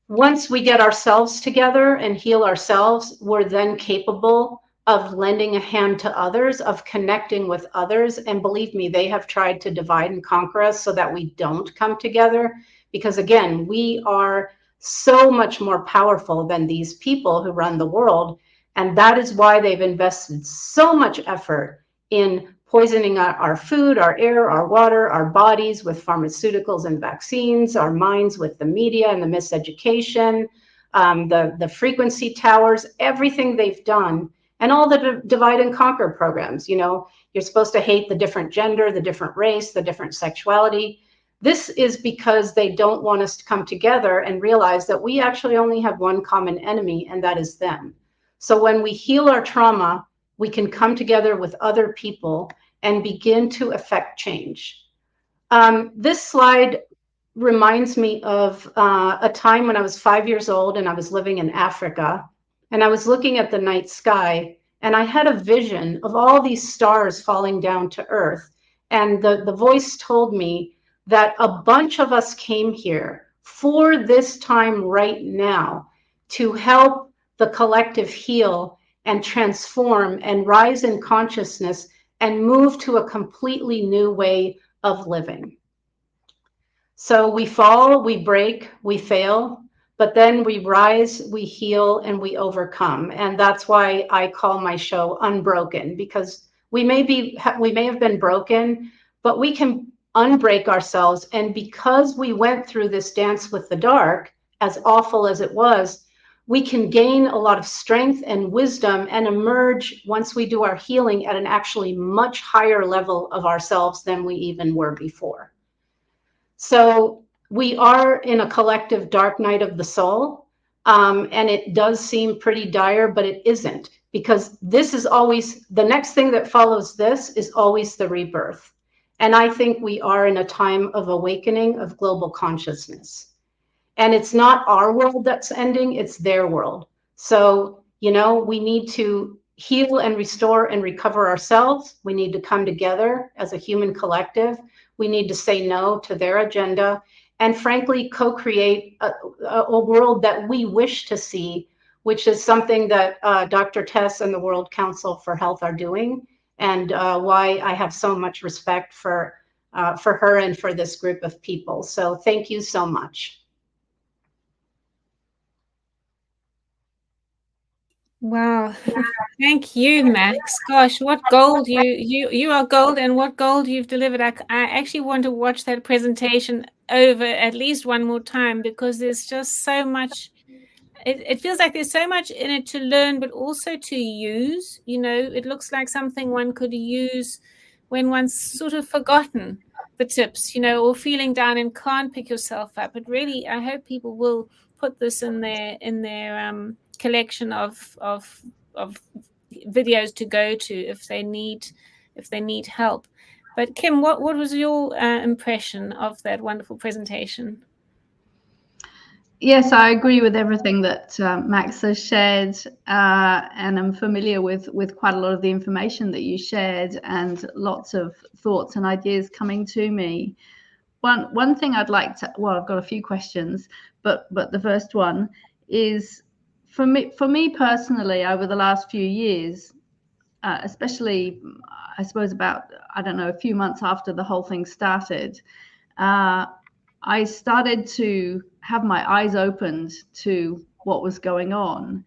Once we get ourselves together and heal ourselves, we're then capable of lending a hand to others, of connecting with others. And believe me, they have tried to divide and conquer us so that we don't come together. Because again, we are so much more powerful than these people who run the world. And that is why they've invested so much effort in poisoning our food, our air, our water, our bodies with pharmaceuticals and vaccines, our minds with the media and the miseducation, the frequency towers, everything they've done and all the divide and conquer programs. You know, you're supposed to hate the different gender, the different race, the different sexuality. This is because they don't want us to come together and realize that we actually only have one common enemy, and that is them. So when we heal our trauma, we can come together with other people and begin to affect change. This slide reminds me of a time when I was 5 years old and I was living in Africa, and I was looking at the night sky, and I had a vision of all these stars falling down to earth. And the voice told me that a bunch of us came here for this time right now to help the collective heal and transform and rise in consciousness and move to a completely new way of living. So we fall, we break, we fail, but then we rise, we heal, and we overcome. And that's why I call my show Unbroken, because we may have been broken, but we can unbreak ourselves. And because we went through this dance with the dark, as awful as it was, we can gain a lot of strength and wisdom and emerge, once we do our healing, at an actually much higher level of ourselves than we even were before. So we are in a collective dark night of the soul, and it does seem pretty dire, but it isn't, because this is always, the next thing that follows this is always the rebirth. And I think we are in a time of awakening of global consciousness. And it's not our world that's ending, it's their world. So, you know, we need to heal and restore and recover ourselves. We need to come together as a human collective. We need to say no to their agenda and frankly co-create a world that we wish to see, which is something that Dr. Tess and the World Council for Health are doing, and why I have so much respect for her and for this group of people. So thank you so much. Wow. Thank you, Max. Gosh, what gold you are gold, and what gold you've delivered. I actually want to watch that presentation over at least one more time, because there's just so much. It feels like there's so much in it to learn, but also to use. You know, it looks like something one could use when one's sort of forgotten the tips, you know, or feeling down and can't pick yourself up. But really, I hope people will put this in their collection of videos to go to if they need help. But Kim, what was your impression of that wonderful presentation? Yes, I agree with everything that Max has shared, and I'm familiar with quite a lot of the information that you shared, and lots of thoughts and ideas coming to me. One thing I'd like to, well, I've got a few questions, but the first one is, for me personally, over the last few years, especially I suppose about, I don't know, a few months after the whole thing started, I started to have my eyes opened to what was going on.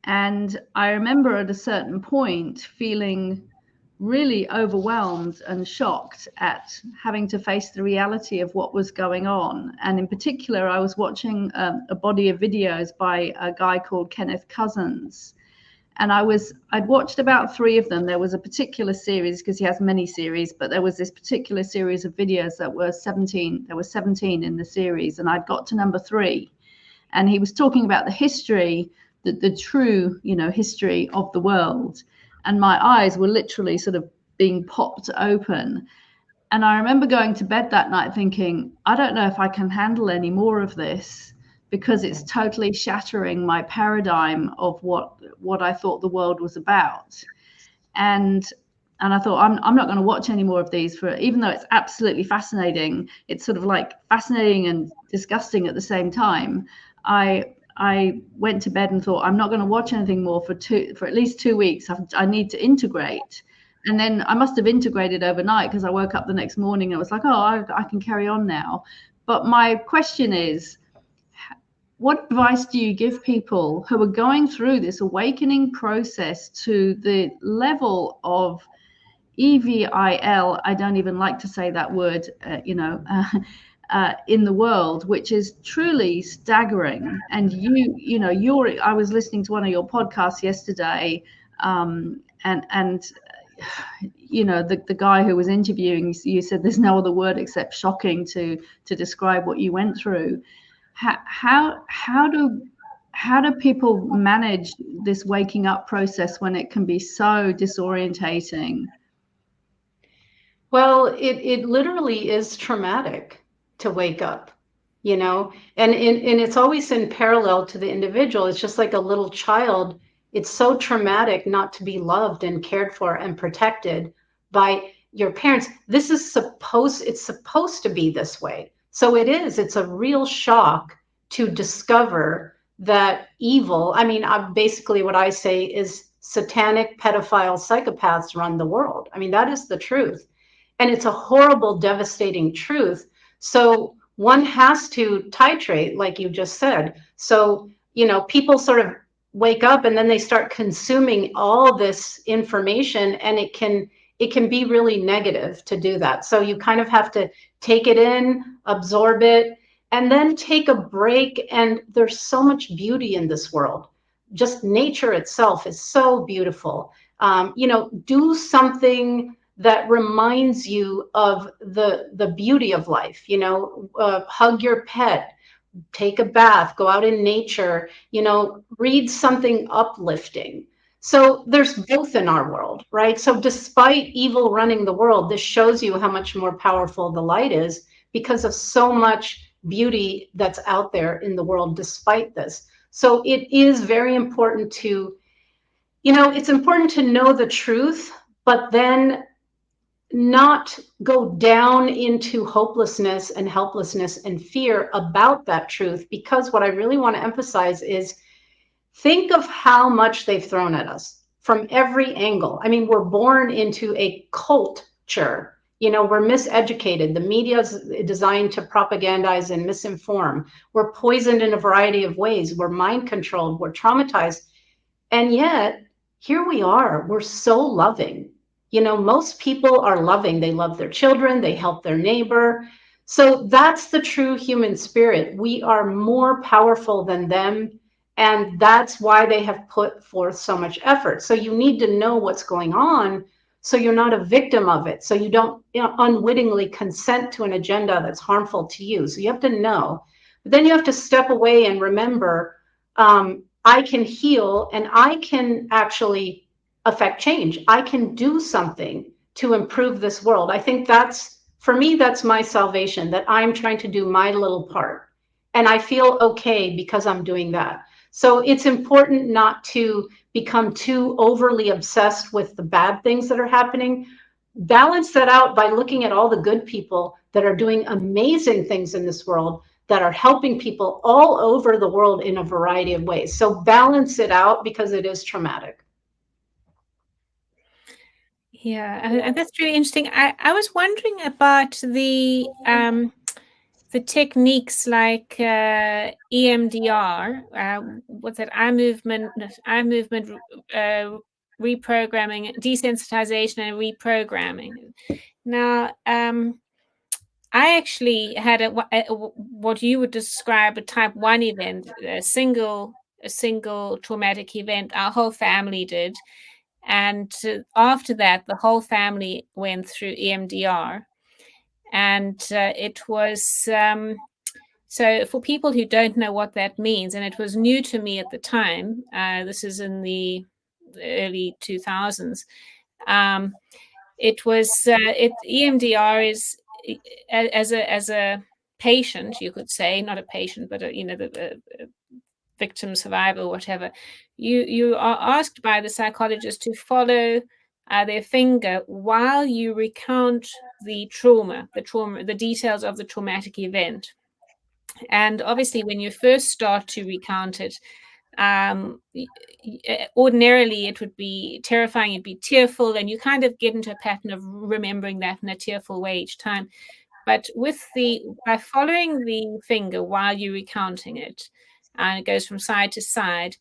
And I remember at a certain point feeling really overwhelmed and shocked at having to face the reality of what was going on. And in particular, I was watching a body of videos by a guy called Kenneth Cousins. And I'd watched about 3 of them. There was a particular series, because he has many series, but there was this particular series of videos that were 17. There were 17 in the series, and I'd got to number 3. And he was talking about the history, the true, history of the world. And my eyes were literally sort of being popped open. And I remember going to bed that night thinking, I don't know if I can handle any more of this, because it's totally shattering my paradigm of what I thought the world was about. And I thought, I'm not going to watch any more of these, even though it's absolutely fascinating. It's sort of like fascinating and disgusting at the same time. I went to bed and thought, I'm not going to watch anything more for at least 2 weeks. I need to integrate. And then I must have integrated overnight, because I woke up the next morning and I was like, oh, I can carry on now. But my question is, what advice do you give people who are going through this awakening process to the level of EVIL? I don't even like to say that word, in the world, which is truly staggering. And I was listening to one of your podcasts yesterday And you know, the guy who was interviewing you said there's no other word except shocking to describe what you went through. How do people manage this waking up process when it can be so disorientating? Well, it literally is traumatic to wake up, you know, and it's always in parallel to the individual. It's just like a little child. It's so traumatic not to be loved and cared for and protected by your parents. It's supposed to be this way. So it's a real shock to discover that evil. I mean, basically what I say is satanic pedophile psychopaths run the world. I mean, that is the truth. And it's a horrible, devastating truth. So one has to titrate, like you just said. So, you know, people sort of wake up and then they start consuming all this information, and it can be really negative to do that. So you kind of have to take it in, absorb it, and then take a break. And there's so much beauty in this world. Just nature itself is so beautiful. You know, do something that reminds you of the beauty of life. You know, hug your pet, take a bath, go out in nature, you know, read something uplifting. So there's both in our world, right? So despite evil running the world, this shows you how much more powerful the light is because of so much beauty that's out there in the world despite this. So it is very important to, you know, it's important to know the truth, but then not go down into hopelessness and helplessness and fear about that truth. Because what I really want to emphasize is, think of how much they've thrown at us from every angle. I mean, we're born into a culture. You know, we're miseducated. The media is designed to propagandize and misinform. We're poisoned in a variety of ways. We're mind controlled. We're traumatized. And yet, here we are. We're so loving. You know, most people are loving. They love their children. They help their neighbor. So that's the true human spirit. We are more powerful than them. And that's why they have put forth so much effort. So you need to know what's going on so you're not a victim of it. So you don't, you know, unwittingly consent to an agenda that's harmful to you. So you have to know. But then you have to step away and remember, I can heal and I can actually affect change. I can do something to improve this world. I think that's, for me, that's my salvation, that I'm trying to do my little part. And I feel okay because I'm doing that. So it's important not to become too overly obsessed with the bad things that are happening. Balance that out by looking at all the good people that are doing amazing things in this world, that are helping people all over the world in a variety of ways. So balance it out because it is traumatic. Yeah, and that's really interesting. I was wondering about the techniques like EMDR, what's that? Eye movement reprogramming, desensitization, and reprogramming. Now, I actually had what you would describe a type 1 event, a single traumatic event. Our whole family did. And after that, the whole family went through EMDR. And it was, so for people who don't know what that means, and it was new to me at the time, this is in the early 2000s, it was, EMDR is, as a patient, you could say, not a patient, but the victim, survivor, whatever, you are asked by the psychologist to follow their finger while you recount the details of the traumatic event. And obviously, when you first start to recount it, ordinarily it would be terrifying, it'd be tearful, and you kind of get into a pattern of remembering that in a tearful way each time. But by following the finger while you're recounting it, and it goes from side to side,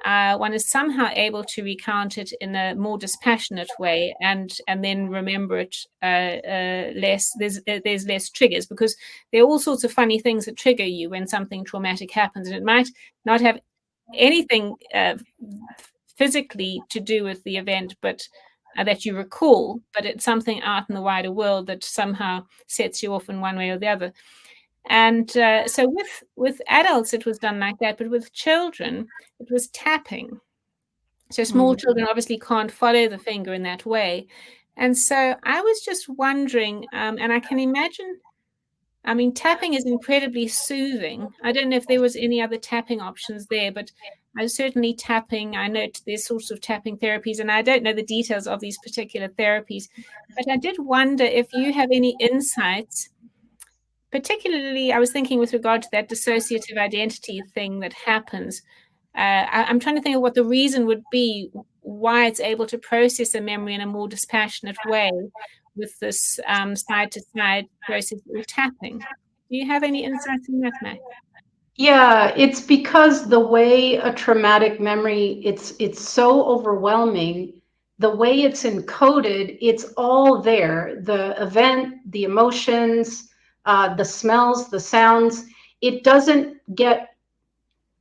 one is somehow able to recount it in a more dispassionate way, and then remember it less. There's less triggers, because there are all sorts of funny things that trigger you when something traumatic happens, and it might not have anything physically to do with the event, but that you recall, but it's something out in the wider world that somehow sets you off in one way or the other. And so with adults, it was done like that, but with children, it was tapping. So small children obviously can't follow the finger in that way. And so I was just wondering, and I can imagine, I mean, tapping is incredibly soothing. I don't know if there was any other tapping options there, but I was certainly tapping. I know there's sorts of tapping therapies, and I don't know the details of these particular therapies, but I did wonder if you have any insights. Particularly, I was thinking with regard to that dissociative identity thing that happens. I'm trying to think of what the reason would be why it's able to process a memory in a more dispassionate way with this side-to-side process or tapping. Do you have any insights in that, Max? Yeah, it's because the way a traumatic memory, it's so overwhelming. The way it's encoded, it's all there. The event, the emotions, the smells, the sounds. It doesn't get,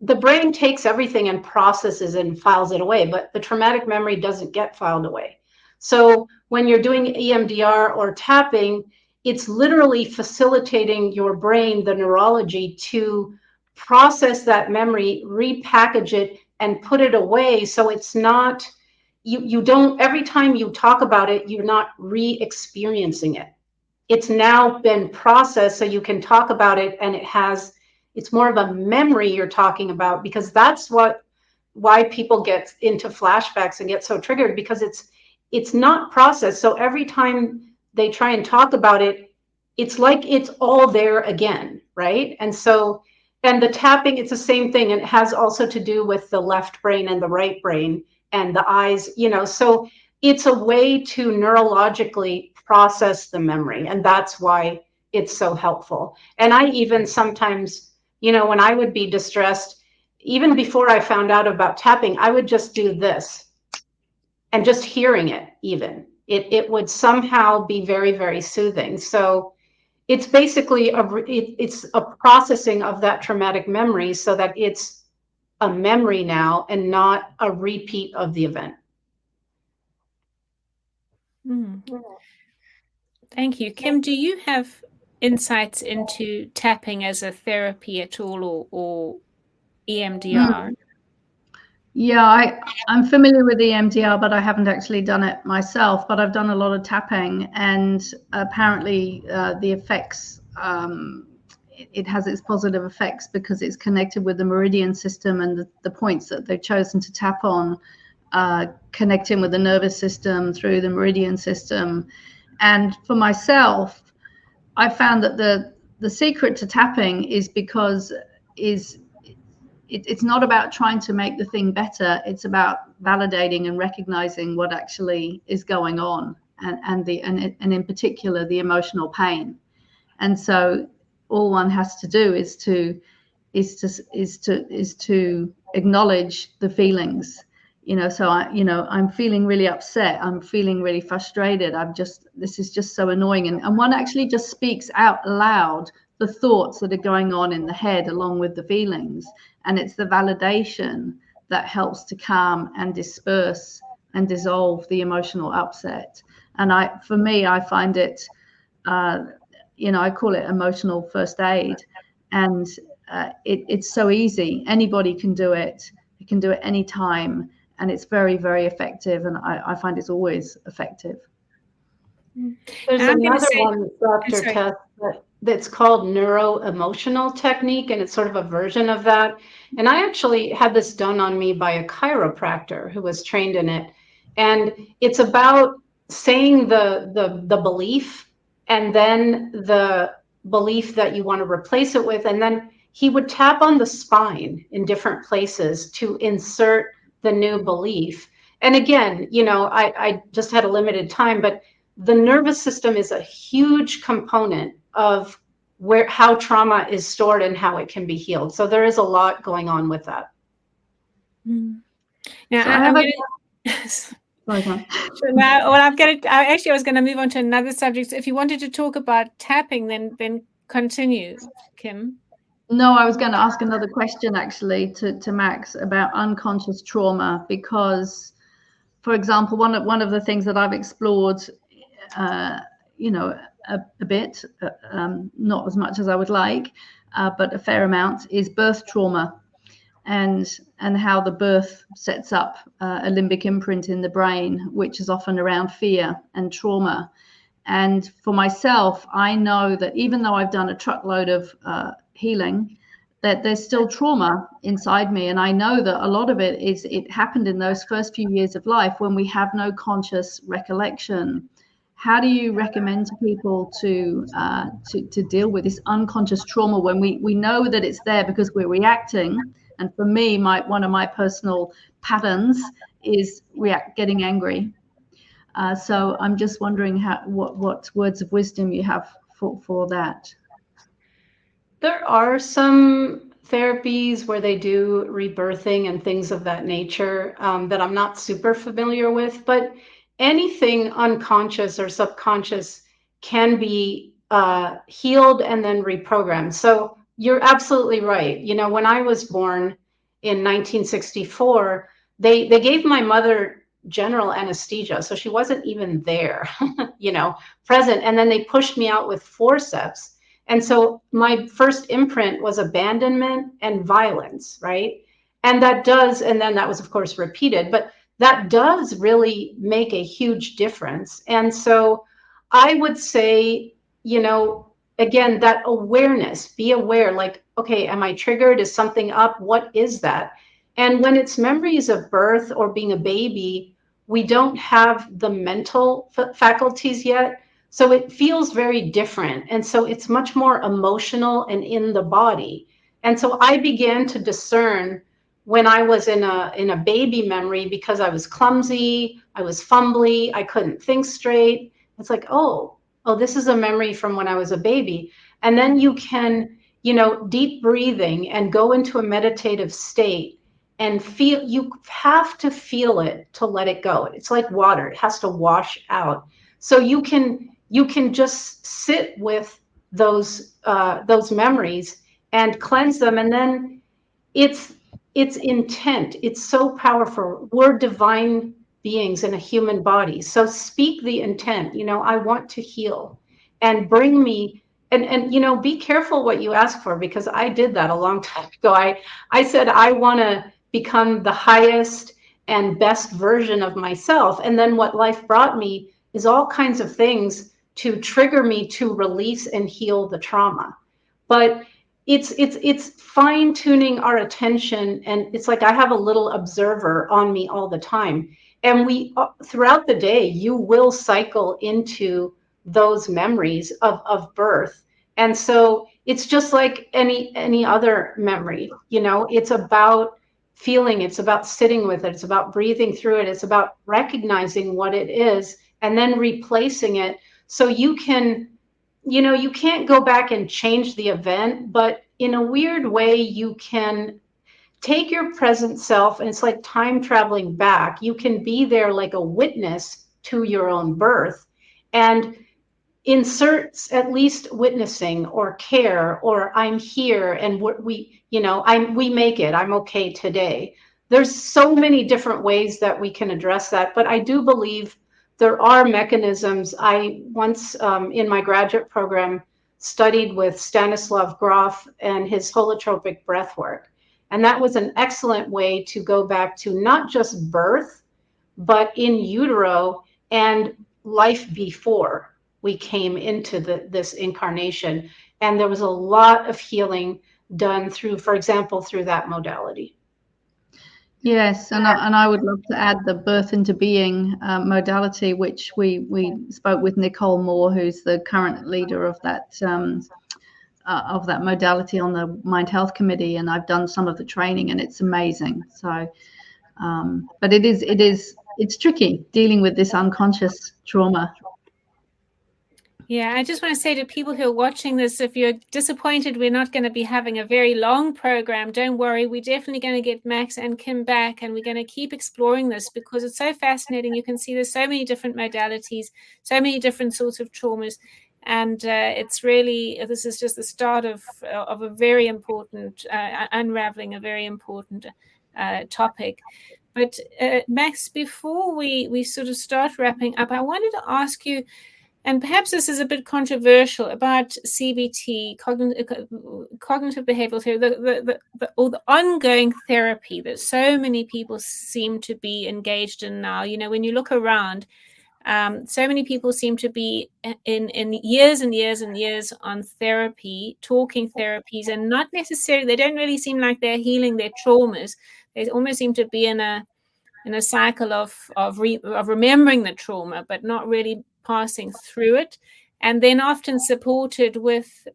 the brain takes everything and processes and files it away, but the traumatic memory doesn't get filed away. So when you're doing EMDR or tapping, it's literally facilitating your brain, the neurology, to process that memory, repackage it, and put it away. So it's not, you don't, every time you talk about it, you're not re-experiencing it. It's now been processed so you can talk about it, and it's more of a memory you're talking about, because that's why people get into flashbacks and get so triggered, because it's not processed. So every time they try and talk about it, it's like it's all there again, right? And the tapping, it's the same thing. And it has also to do with the left brain and the right brain and the eyes, so it's a way to neurologically process the memory. And that's why it's so helpful. And I even sometimes, when I would be distressed, even before I found out about tapping, I would just do this, and just hearing it, even it would somehow be very, very soothing. So it's basically it's a processing of that traumatic memory so that it's a memory now and not a repeat of the event. Thank you. Kim, do you have insights into tapping as a therapy at all, or EMDR? Yeah, I'm familiar with EMDR, but I haven't actually done it myself. But I've done a lot of tapping, and apparently the effects, it has its positive effects because it's connected with the meridian system, and the points that they've chosen to tap on connecting with the nervous system through the meridian system. And for myself, I found that the secret to tapping is because it's not about trying to make the thing better. It's about validating and recognizing what actually is going on, and in particular the emotional pain. And so all one has to do is to acknowledge the feelings. So I'm feeling really upset. I'm feeling really frustrated. This is just so annoying. And one actually just speaks out loud the thoughts that are going on in the head along with the feelings. And it's the validation that helps to calm and disperse and dissolve the emotional upset. And for me, I find it, I call it emotional first aid. And it's so easy. Anybody can do it. You can do it anytime. And it's very, very effective. And I find it's always effective. There's another one, Dr. Tess, that's called neuro-emotional technique, and it's sort of a version of that. And I actually had this done on me by a chiropractor who was trained in it. And it's about saying the belief, and then the belief that you want to replace it with. And then he would tap on the spine in different places to insert the new belief. And again, I just had a limited time, but the nervous system is a huge component of how trauma is stored and how it can be healed. So there is a lot going on with that. Now, so I'm going to. I was going to move on to another subject. So if you wanted to talk about tapping, then continue, Kim. No, I was going to ask another question actually to Max about unconscious trauma, because, for example, one of the things that I've explored, you know, a bit, not as much as I would like, but a fair amount, is birth trauma, and how the birth sets up a limbic imprint in the brain, which is often around fear and trauma. And for myself, I know that even though I've done a truckload of healing, that there's still trauma inside me. And I know that a lot of it happened in those first few years of life when we have no conscious recollection. How do you recommend to people to deal with this unconscious trauma when we know that it's there because we're reacting? And for me, one of my personal patterns is getting angry. So I'm just wondering what words of wisdom you have for that. There are some therapies where they do rebirthing and things of that nature that I'm not super familiar with, but anything unconscious or subconscious can be healed and then reprogrammed. So you're absolutely right. You know, when I was born in 1964, they gave my mother general anesthesia, so she wasn't even there, you know, present. And then they pushed me out with forceps. And so my first imprint was abandonment and violence, right? And then that was, of course, repeated, but that does really make a huge difference. And so I would say, you know, again, that awareness, be aware, like, okay, am I triggered? Is something up? What is that? And when it's memories of birth or being a baby, we don't have the mental faculties yet. So it feels very different. And so it's much more emotional and in the body. And so I began to discern when I was in a baby memory, because I was clumsy, I was fumbly, I couldn't think straight. It's like, oh, this is a memory from when I was a baby. And then you can, you know, deep breathing and go into a meditative state and feel, you have to feel it to let it go. It's like water, it has to wash out. So you can just sit with those memories and cleanse them. And then it's intent. It's so powerful. We're divine beings in a human body. So speak the intent, you know, I want to heal, and bring me, and you know, be careful what you ask for, because I did that a long time ago. I said, I want to become the highest and best version of myself. And then what life brought me is all kinds of things to trigger me to release and heal the trauma. But it's fine tuning our attention. And it's like I have a little observer on me all the time. And we, throughout the day, you will cycle into those memories of birth. And so it's just like any other memory, you know, it's about feeling, it's about sitting with it, it's about breathing through it, it's about recognizing what it is and then replacing it. So you can, you know, you can't go back and change the event, but in a weird way, you can take your present self, and it's like time traveling back. You can be there like a witness to your own birth, and inserts at least witnessing or care, or I'm here and we, you know, we make it, I'm okay today. There's so many different ways that we can address that, but I do believe there are mechanisms. I once in my graduate program studied with Stanislav Grof and his holotropic breath work, and that was an excellent way to go back to not just birth, but in utero and life before we came into this incarnation. And there was a lot of healing done through, for example, through that modality. Yes, and I would love to add the birth into being modality, which we spoke with Nicole Moore, who's the current leader of that modality on the Mind Health Committee, and I've done some of the training, and it's amazing. So, but it's tricky dealing with this unconscious trauma. Yeah, I just want to say to people who are watching this, if you're disappointed we're not going to be having a very long program, don't worry. We're definitely going to get Max and Kim back, and we're going to keep exploring this because it's so fascinating. You can see there's so many different modalities, so many different sorts of traumas. And it's really, this is just the start of a very important, unraveling a very important topic. But Max, before we sort of start wrapping up, I wanted to ask you, and perhaps this is a bit controversial, about CBT, cognitive behavioral therapy, or the ongoing therapy that so many people seem to be engaged in now. You know, when you look around, so many people seem to be in years and years and years on therapy, talking therapies, and not necessarily, they don't really seem like they're healing their traumas. They almost seem to be in a cycle of remembering the trauma, but not really passing through it, and then often supported with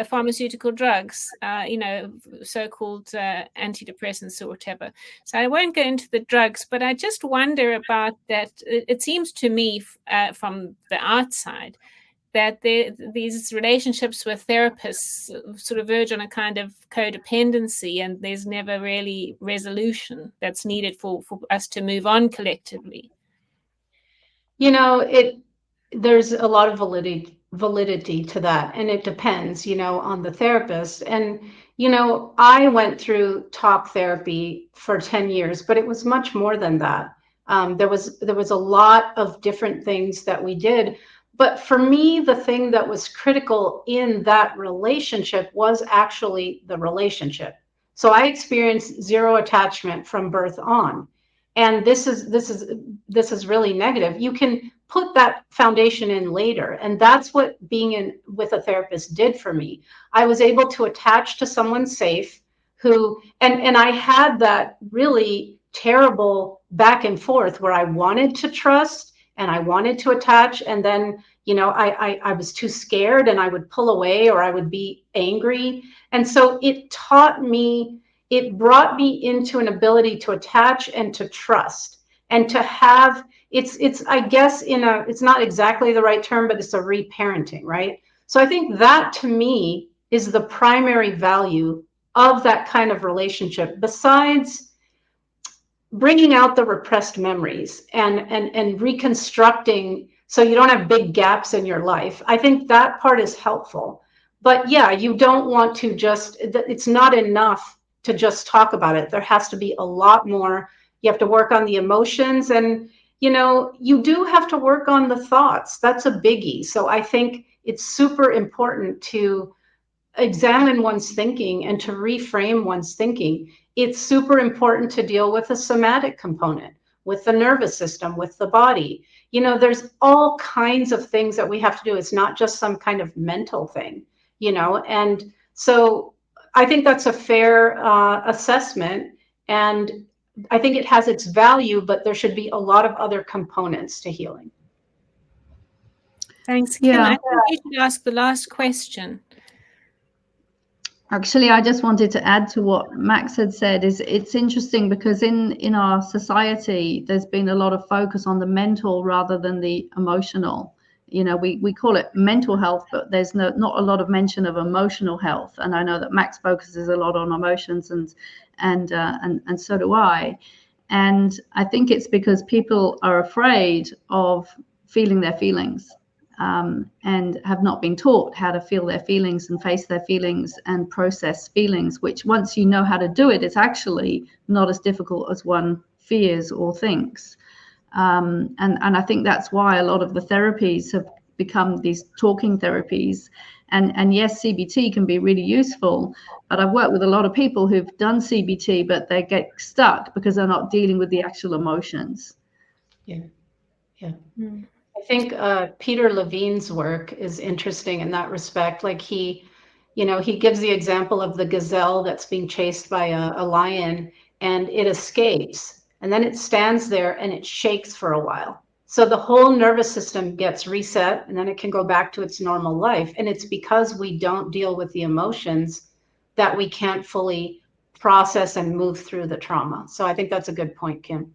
pharmaceutical drugs, so-called antidepressants or whatever. So I won't go into the drugs, but I just wonder about that. It seems to me from the outside that these relationships with therapists sort of verge on a kind of codependency, and there's never really resolution that's needed for us to move on collectively. You know, there's a lot of validity to that, and it depends, on the therapist. And I went through talk therapy for 10 years, but it was much more than that. There was a lot of different things that we did. But for me, the thing that was critical in that relationship was actually the relationship. So I experienced zero attachment from birth on. And this is really negative. You can put that foundation in later. And that's what being in with a therapist did for me. I was able to attach to someone safe who, and I had that really terrible back and forth where I wanted to trust and I wanted to attach. And then, I was too scared and I would pull away or I would be angry. And so it brought me into an ability to attach and to trust and to have, it's I guess it's not exactly the right term, but it's a reparenting, right? So I think that to me is the primary value of that kind of relationship, besides bringing out the repressed memories and reconstructing so you don't have big gaps in your life. I think that part is helpful. But yeah, you don't want to it's not enough to just talk about it. There has to be a lot more. You have to work on the emotions, and you do have to work on the thoughts. That's a biggie. So I think it's super important to examine one's thinking and to reframe one's thinking. It's super important to deal with the somatic component, with the nervous system, with the body. There's all kinds of things that we have to do. It's not just some kind of mental thing, and so I think that's a fair assessment. And I think it has its value, but there should be a lot of other components to healing. Thanks, Kim. Yeah. I think you should ask the last question. Actually, I just wanted to add to what Max had said. It's interesting because in our society, there's been a lot of focus on the mental rather than the emotional. We call it mental health, but there's not a lot of mention of emotional health. And I know that Max focuses a lot on emotions, and so do I. And I think it's because people are afraid of feeling their feelings. And have not been taught how to feel their feelings and face their feelings and process feelings, which once you know how to do it, it's actually not as difficult as one fears or thinks. And I think that's why a lot of the therapies have become these talking therapies. And yes, CBT can be really useful, but I've worked with a lot of people who've done CBT, but they get stuck because they're not dealing with the actual emotions. Yeah. I think Peter Levine's work is interesting in that respect. Like he gives the example of the gazelle that's being chased by a lion, and it escapes, and then it stands there and it shakes for a while. So the whole nervous system gets reset, and then it can go back to its normal life. And it's because we don't deal with the emotions that we can't fully process and move through the trauma. So I think that's a good point, Kim.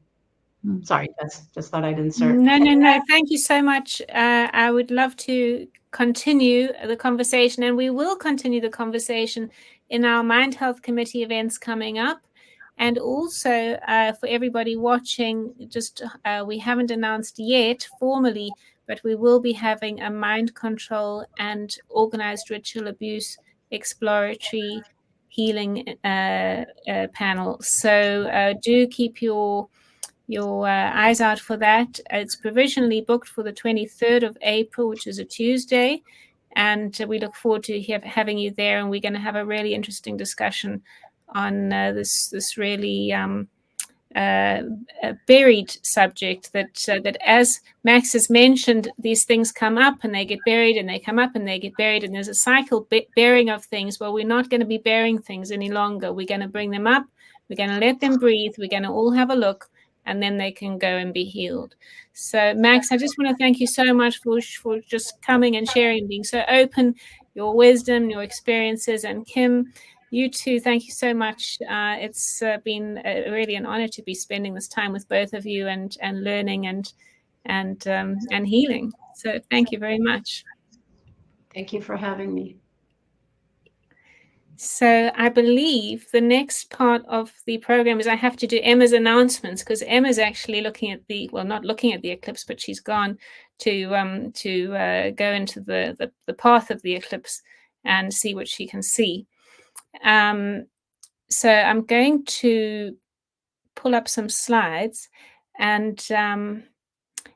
Sorry, Tess, just thought I'd insert. No. Thank you so much. I would love to continue the conversation, and we will continue the conversation in our Mind Health Committee events coming up. And also for everybody watching, just we haven't announced yet formally, but we will be having a mind control and organized ritual abuse exploratory healing panel. So do keep your eyes out for that. It's provisionally booked for the 23rd of April, which is a Tuesday. And we look forward to having you there. And we're going to have a really interesting discussion on this really buried subject that, as Max has mentioned, these things come up and they get buried and they come up and they get buried. And there's a cycle bearing of things. Well, we're not going to be burying things any longer. We're going to bring them up. We're going to let them breathe. We're going to all have a look, and then they can go and be healed. So, Max, I just want to thank you so much for just coming and sharing and being so open, your wisdom, your experiences. And Kim, you too, thank you so much. It's been really an honor to be spending this time with both of you and learning and healing. So thank you very much. Thank you for having me. So I believe the next part of the program is I have to do Emma's announcements, because Emma's actually looking at not looking at the eclipse, but she's gone to go into the path of the eclipse and see what she can see. So I'm going to pull up some slides, and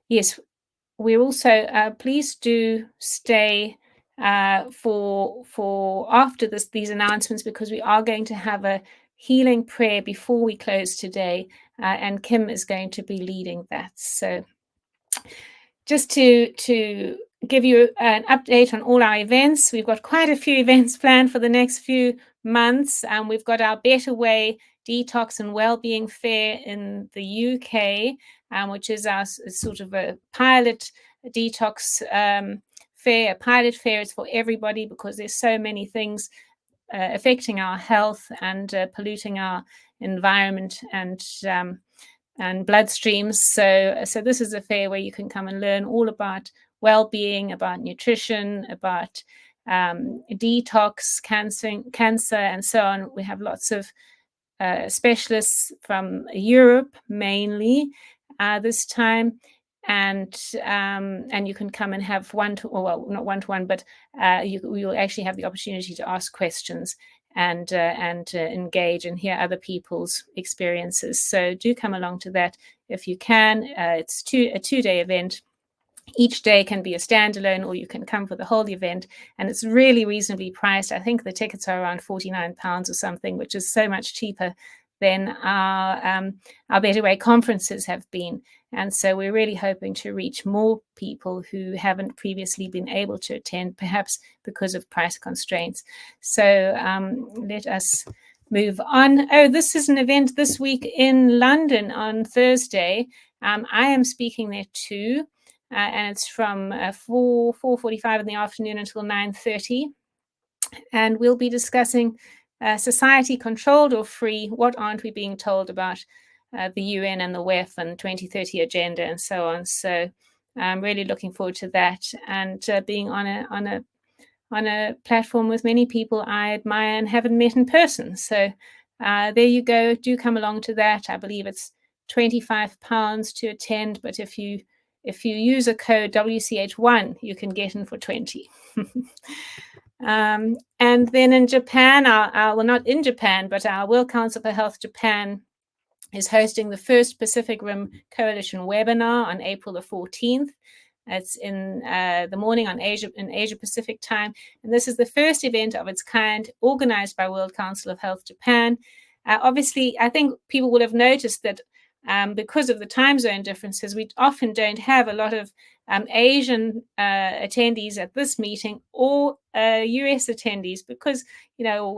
yes, we're also please do stay for after these announcements, because we are going to have a healing prayer before we close today, and Kim is going to be leading that. So just to give you an update on all our events, we've got quite a few events planned for the next few months. We've got our Better Way Detox and Wellbeing Fair in the UK, which is our sort of a pilot detox fair. A pilot fair is for everybody, because there's so many things affecting our health and polluting our environment and bloodstreams. So this is a fair where you can come and learn all about well-being, about nutrition, about detox, cancer, and so on. We have lots of specialists from Europe mainly this time, and you can come and have not one-to-one, but you will actually have the opportunity to ask questions and engage and hear other people's experiences. So do come along to that if you can. It's a two-day event. Each day can be a standalone, or you can come for the whole event, and it's really reasonably priced. I think the tickets are around £49 or something, which is so much cheaper than our Better Way conferences have been. And so we're really hoping to reach more people who haven't previously been able to attend, perhaps because of price constraints. So let us move on. Oh, this is an event this week in London on Thursday. I am speaking there too. And it's from 4:45 in the afternoon until 9:30. And we'll be discussing society controlled or free? What aren't we being told about the UN and the WEF and 2030 agenda and so on? So I'm really looking forward to that, and being on a platform with many people I admire and haven't met in person. So there you go. Do come along to that. I believe it's £25 to attend, but if you use a code WCH1, you can get in for 20. And then in Japan, well, not in Japan, but our World Council for Health Japan is hosting the first Pacific Rim Coalition webinar on April the 14th. It's in the morning in Asia Pacific time. And this is the first event of its kind organized by World Council of Health Japan. Obviously, I think people will have noticed that because of the time zone differences, we often don't have a lot of Asian attendees at this meeting, or US attendees, because,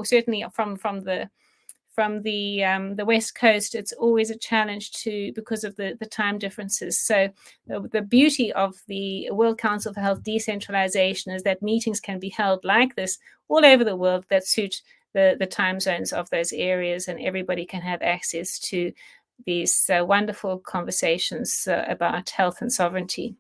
certainly from the West Coast, it's always a challenge because of the time differences. So the beauty of the World Council for Health decentralization is that meetings can be held like this all over the world that suit the time zones of those areas, and everybody can have access to these wonderful conversations about health and sovereignty.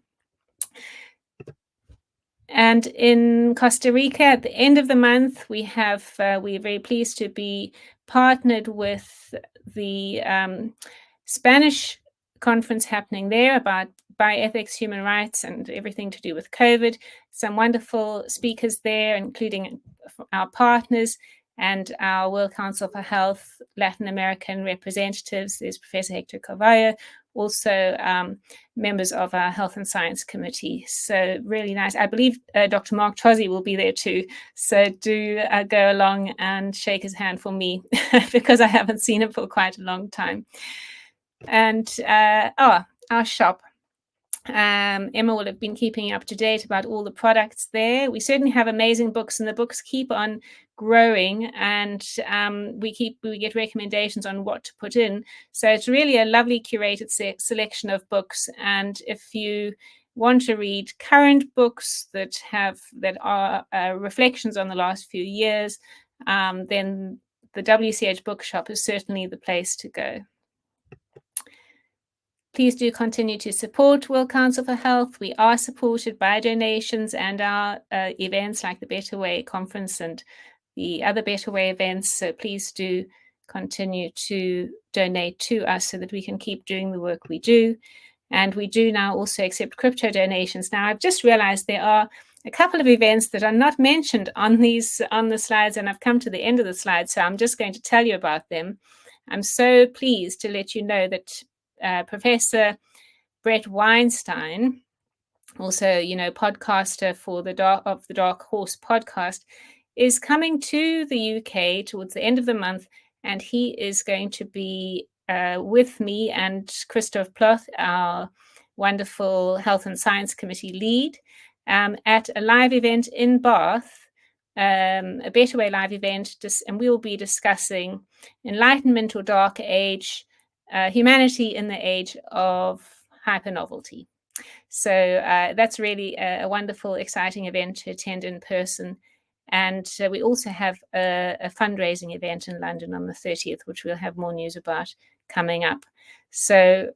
And in Costa Rica, at the end of the month, we're very pleased to be partnered with the Spanish conference happening there about bioethics, human rights, and everything to do with COVID. Some wonderful speakers there, including our partners and our World Council for Health Latin American representatives. There's Professor Hector Carvalho, also members of our Health and Science Committee. So really nice. I believe Dr. Mark Trozzi will be there too. So do go along and shake his hand for me because I haven't seen him for quite a long time. And our shop. Emma will have been keeping up to date about all the products there. We certainly have amazing books, and the books keep on growing, and we get recommendations on what to put in. So it's really a lovely curated selection of books. And if you want to read current books that are reflections on the last few years, then the WCH Bookshop is certainly the place to go. Please do continue to support World Council for Health. We are supported by donations and our events like the Better Way Conference and the other Better Way events. So please do continue to donate to us so that we can keep doing the work we do. And we do now also accept crypto donations. Now, I've just realized there are a couple of events that are not mentioned on the slides, and I've come to the end of the slide, so I'm just going to tell you about them. I'm so pleased to let you know that Professor Brett Weinstein, also, podcaster for the Dark Horse podcast, is coming to the UK towards the end of the month, and he is going to be with me and Christoph Ploth, our wonderful Health and Science Committee lead, at a live event in Bath, a Better Way live event, and we will be discussing enlightenment or dark age, humanity in the age of hypernovelty. So that's really a wonderful, exciting event to attend in person. And we also have a fundraising event in London on the 30th, which we'll have more news about coming up. So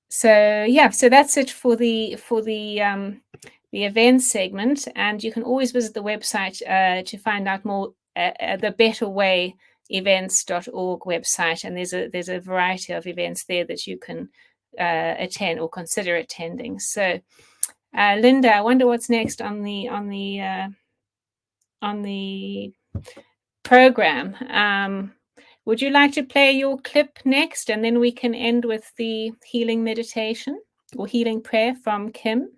so that's it for the event segment. And you can always visit the website to find out more at the Better Way events.org website, and there's a variety of events there that you can attend or consider attending. So Linda, I wonder what's next on the program. Would you like to play your clip next, and then we can end with the healing meditation or healing prayer from Kim?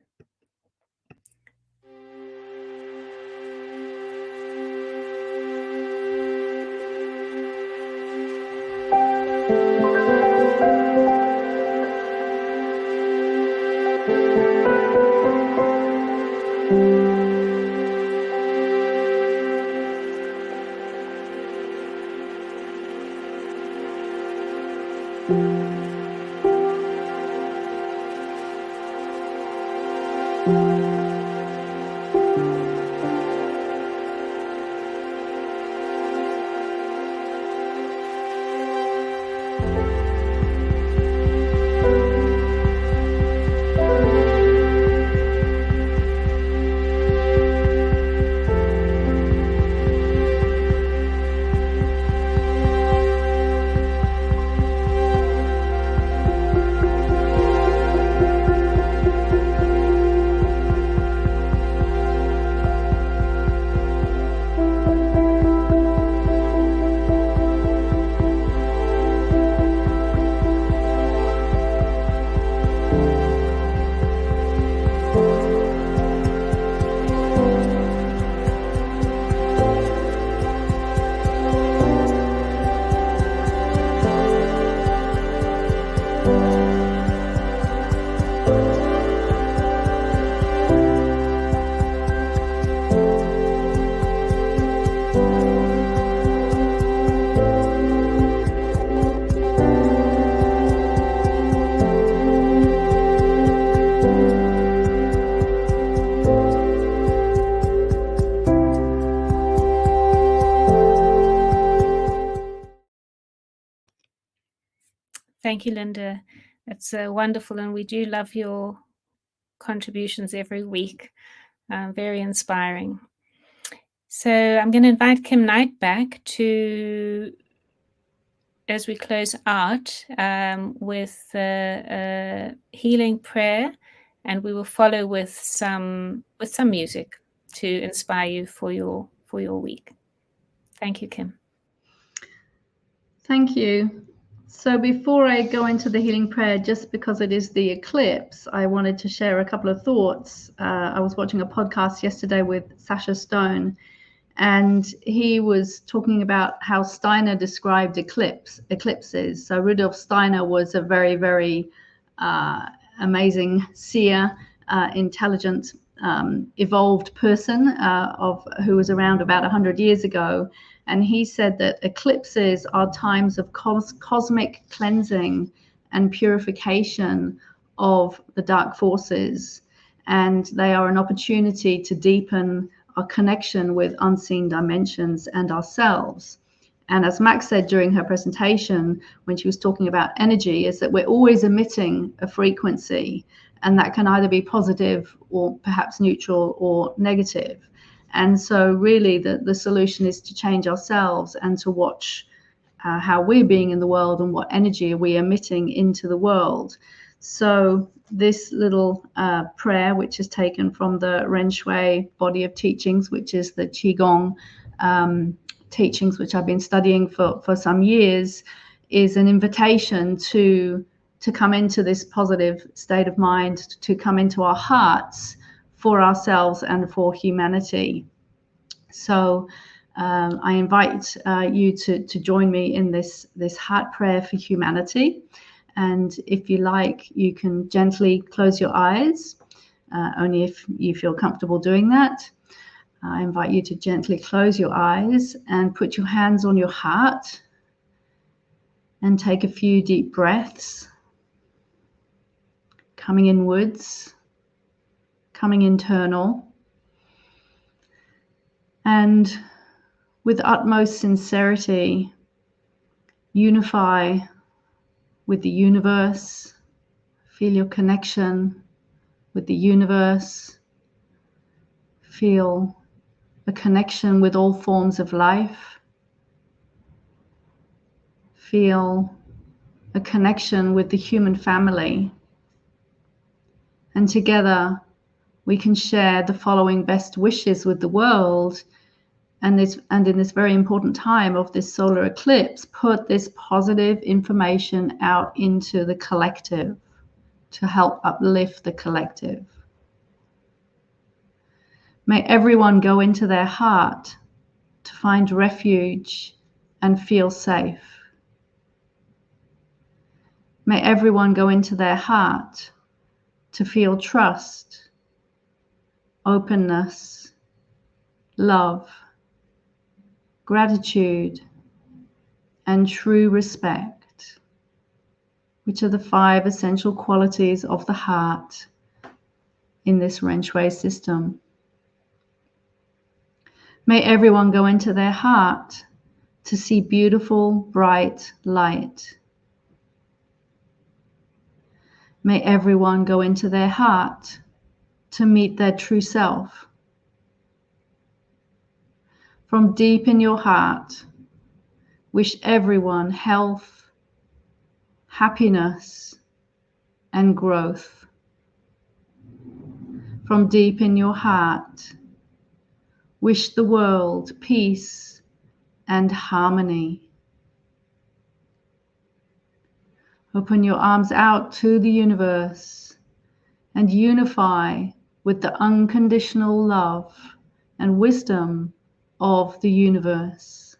Thank you, Linda. That's wonderful, and we do love your contributions every week. Very inspiring. So I'm going to invite Kim Knight back to as we close out with a healing prayer, and we will follow with some music to inspire you for your week. Thank you, Kim. Thank you. So before I go into the healing prayer, just because it is the eclipse, I wanted to share a couple of thoughts. I was watching a podcast yesterday with Sasha Stone, and he was talking about how Steiner described eclipses. So Rudolf Steiner was a very, very amazing seer, intelligent, evolved person who was around about 100 years ago. And he said that eclipses are times of cosmic cleansing and purification of the dark forces. And they are an opportunity to deepen our connection with unseen dimensions and ourselves. And as Max said during her presentation, when she was talking about energy, is that we're always emitting a frequency, and that can either be positive or perhaps neutral or negative. And so really the solution is to change ourselves and to watch how we're being in the world and what energy are we emitting into the world. So this little prayer, which is taken from the Ren Shui body of teachings, which is the Qigong teachings, which I've been studying for some years, is an invitation to come into this positive state of mind, to come into our hearts for ourselves and for humanity. So I invite you to join me in this heart prayer for humanity. And if you like, you can gently close your eyes, only if you feel comfortable doing that. I invite you to gently close your eyes and put your hands on your heart and take a few deep breaths, coming inwards, coming internal, and with utmost sincerity, unify with the universe. Feel your connection with the universe. Feel a connection with all forms of life. Feel a connection with the human family. And together we can share the following best wishes with the world. And in this very important time of this solar eclipse, put this positive information out into the collective to help uplift the collective. May everyone go into their heart to find refuge and feel safe. May everyone go into their heart to feel trust, openness, love, gratitude, and true respect, which are the 5 essential qualities of the heart in this Ren Shui system. May everyone go into their heart to see beautiful, bright light. May everyone go into their heart to meet their true self. From deep in your heart, wish everyone health, happiness, and growth. From deep in your heart, wish the world peace and harmony. Open your arms out to the universe and unify with the unconditional love and wisdom of the universe,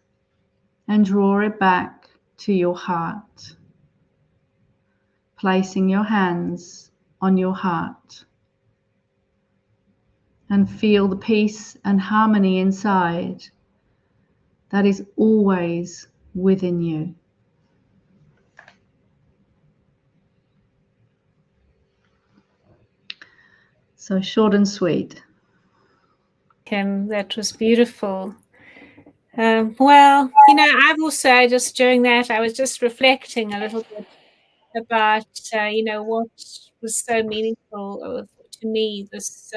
and draw it back to your heart, placing your hands on your heart, and feel the peace and harmony inside that is always within you. So short and sweet. Kim, that was beautiful. Well, I've also just during that, I was just reflecting a little bit about, what was so meaningful to me, this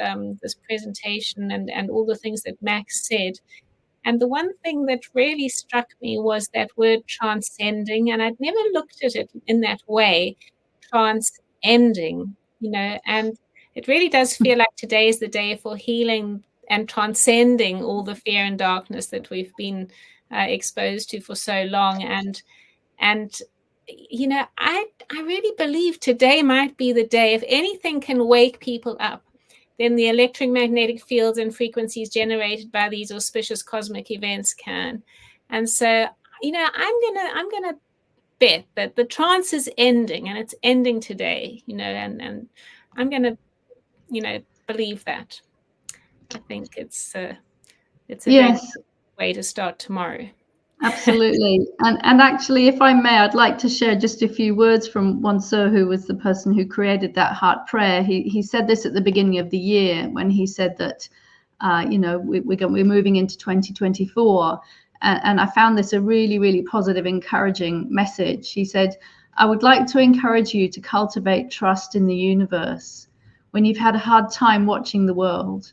presentation and all the things that Max said. And the one thing that really struck me was that word transcending, and I'd never looked at it in that way, transcending, and it really does feel like today is the day for healing and transcending all the fear and darkness that we've been exposed to for so long. And I really believe today might be the day. If anything can wake people up, then the electromagnetic fields and frequencies generated by these auspicious cosmic events can. And so, I'm gonna bet that the trance is ending, and it's ending today. And I'm gonna, believe that. I think it's a very Yes, good way to start tomorrow. absolutely. And actually, if I may, I'd like to share just a few words from one sir who was the person who created that heart prayer. He said this at the beginning of the year when he said that, we're moving into 2024. And I found this a really, really positive, encouraging message. He said, I would like to encourage you to cultivate trust in the universe when you've had a hard time watching the world.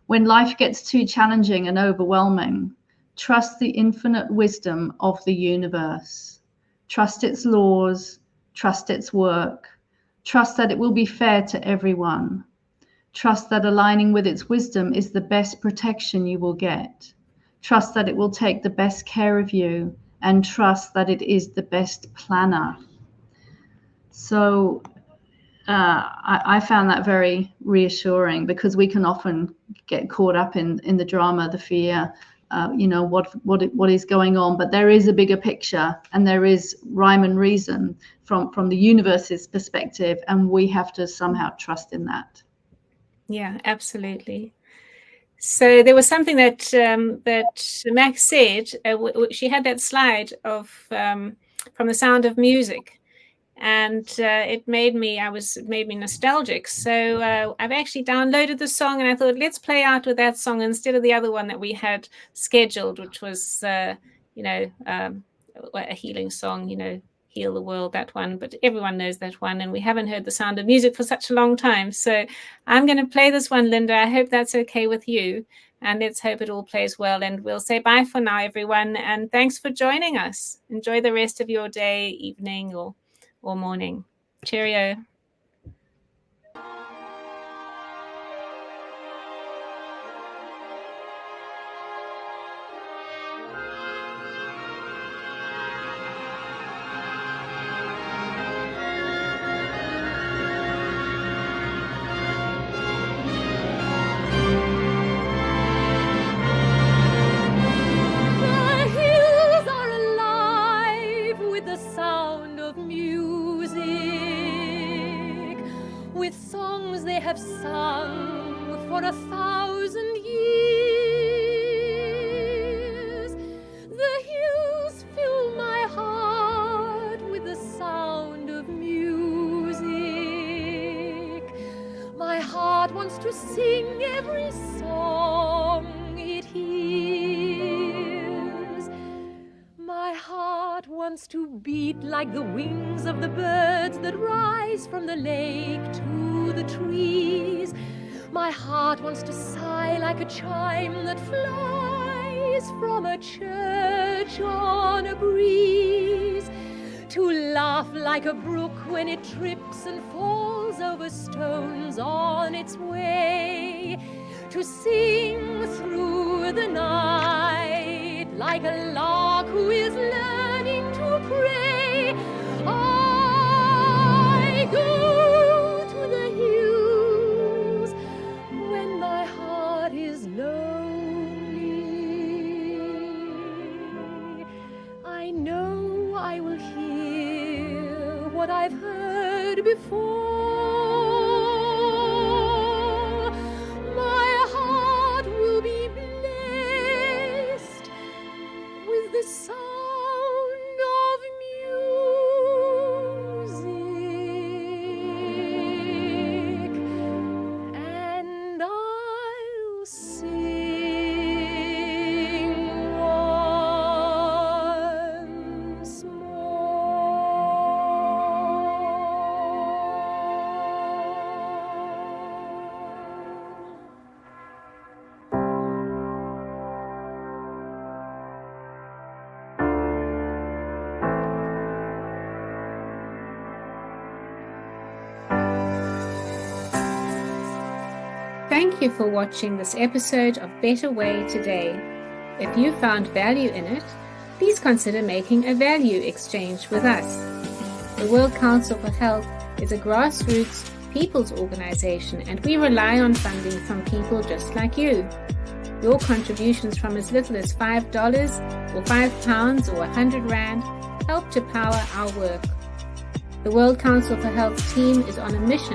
When life gets too challenging and overwhelming, trust the infinite wisdom of the universe. Trust its laws, trust its work, trust that it will be fair to everyone. Trust that aligning with its wisdom is the best protection you will get. Trust that it will take the best care of you, and trust that it is the best planner. So I found that very reassuring, because we can often get caught up in the drama, the fear, what is going on. But there is a bigger picture, and there is rhyme and reason from the universe's perspective, and we have to somehow trust in that. Yeah, absolutely. So there was something that Max said. She had that slide of from The Sound of Music, and it made me nostalgic. So I've actually downloaded the song, and I thought, let's play out with that song instead of the other one that we had scheduled, which was a healing song, Heal the World, that one. But everyone knows that one, and we haven't heard The Sound of Music for such a long time. So I'm going to play this one, Linda. I hope that's okay with you, and let's hope it all plays well. And we'll say bye for now, everyone, and thanks for joining us. Enjoy the rest of your day, evening, or morning. Cheerio. Have sung for 1,000 years. The hills fill my heart with the sound of music. My heart wants to sing every song it hears. My heart wants to beat like the wings of the birds that rise from the lake to the trees. My heart wants to sigh like a chime that flies from a church on a breeze, to laugh like a brook when it trips and falls over stones on its way, to sing through the night like a lark who is learning to pray. I go to the hills when my heart is lonely. I know I will hear what I've heard before. My heart will be blessed with the sound of music, and I'll sing once more. you for watching this episode of Better Way today. If you found value in it, please consider making a value exchange with us. The World Council for Health is a grassroots people's organization, and we rely on funding from people just like you. Your contributions from as little as $5 or £5 or 100 Rand help to power our work. The World Council for Health team is on a mission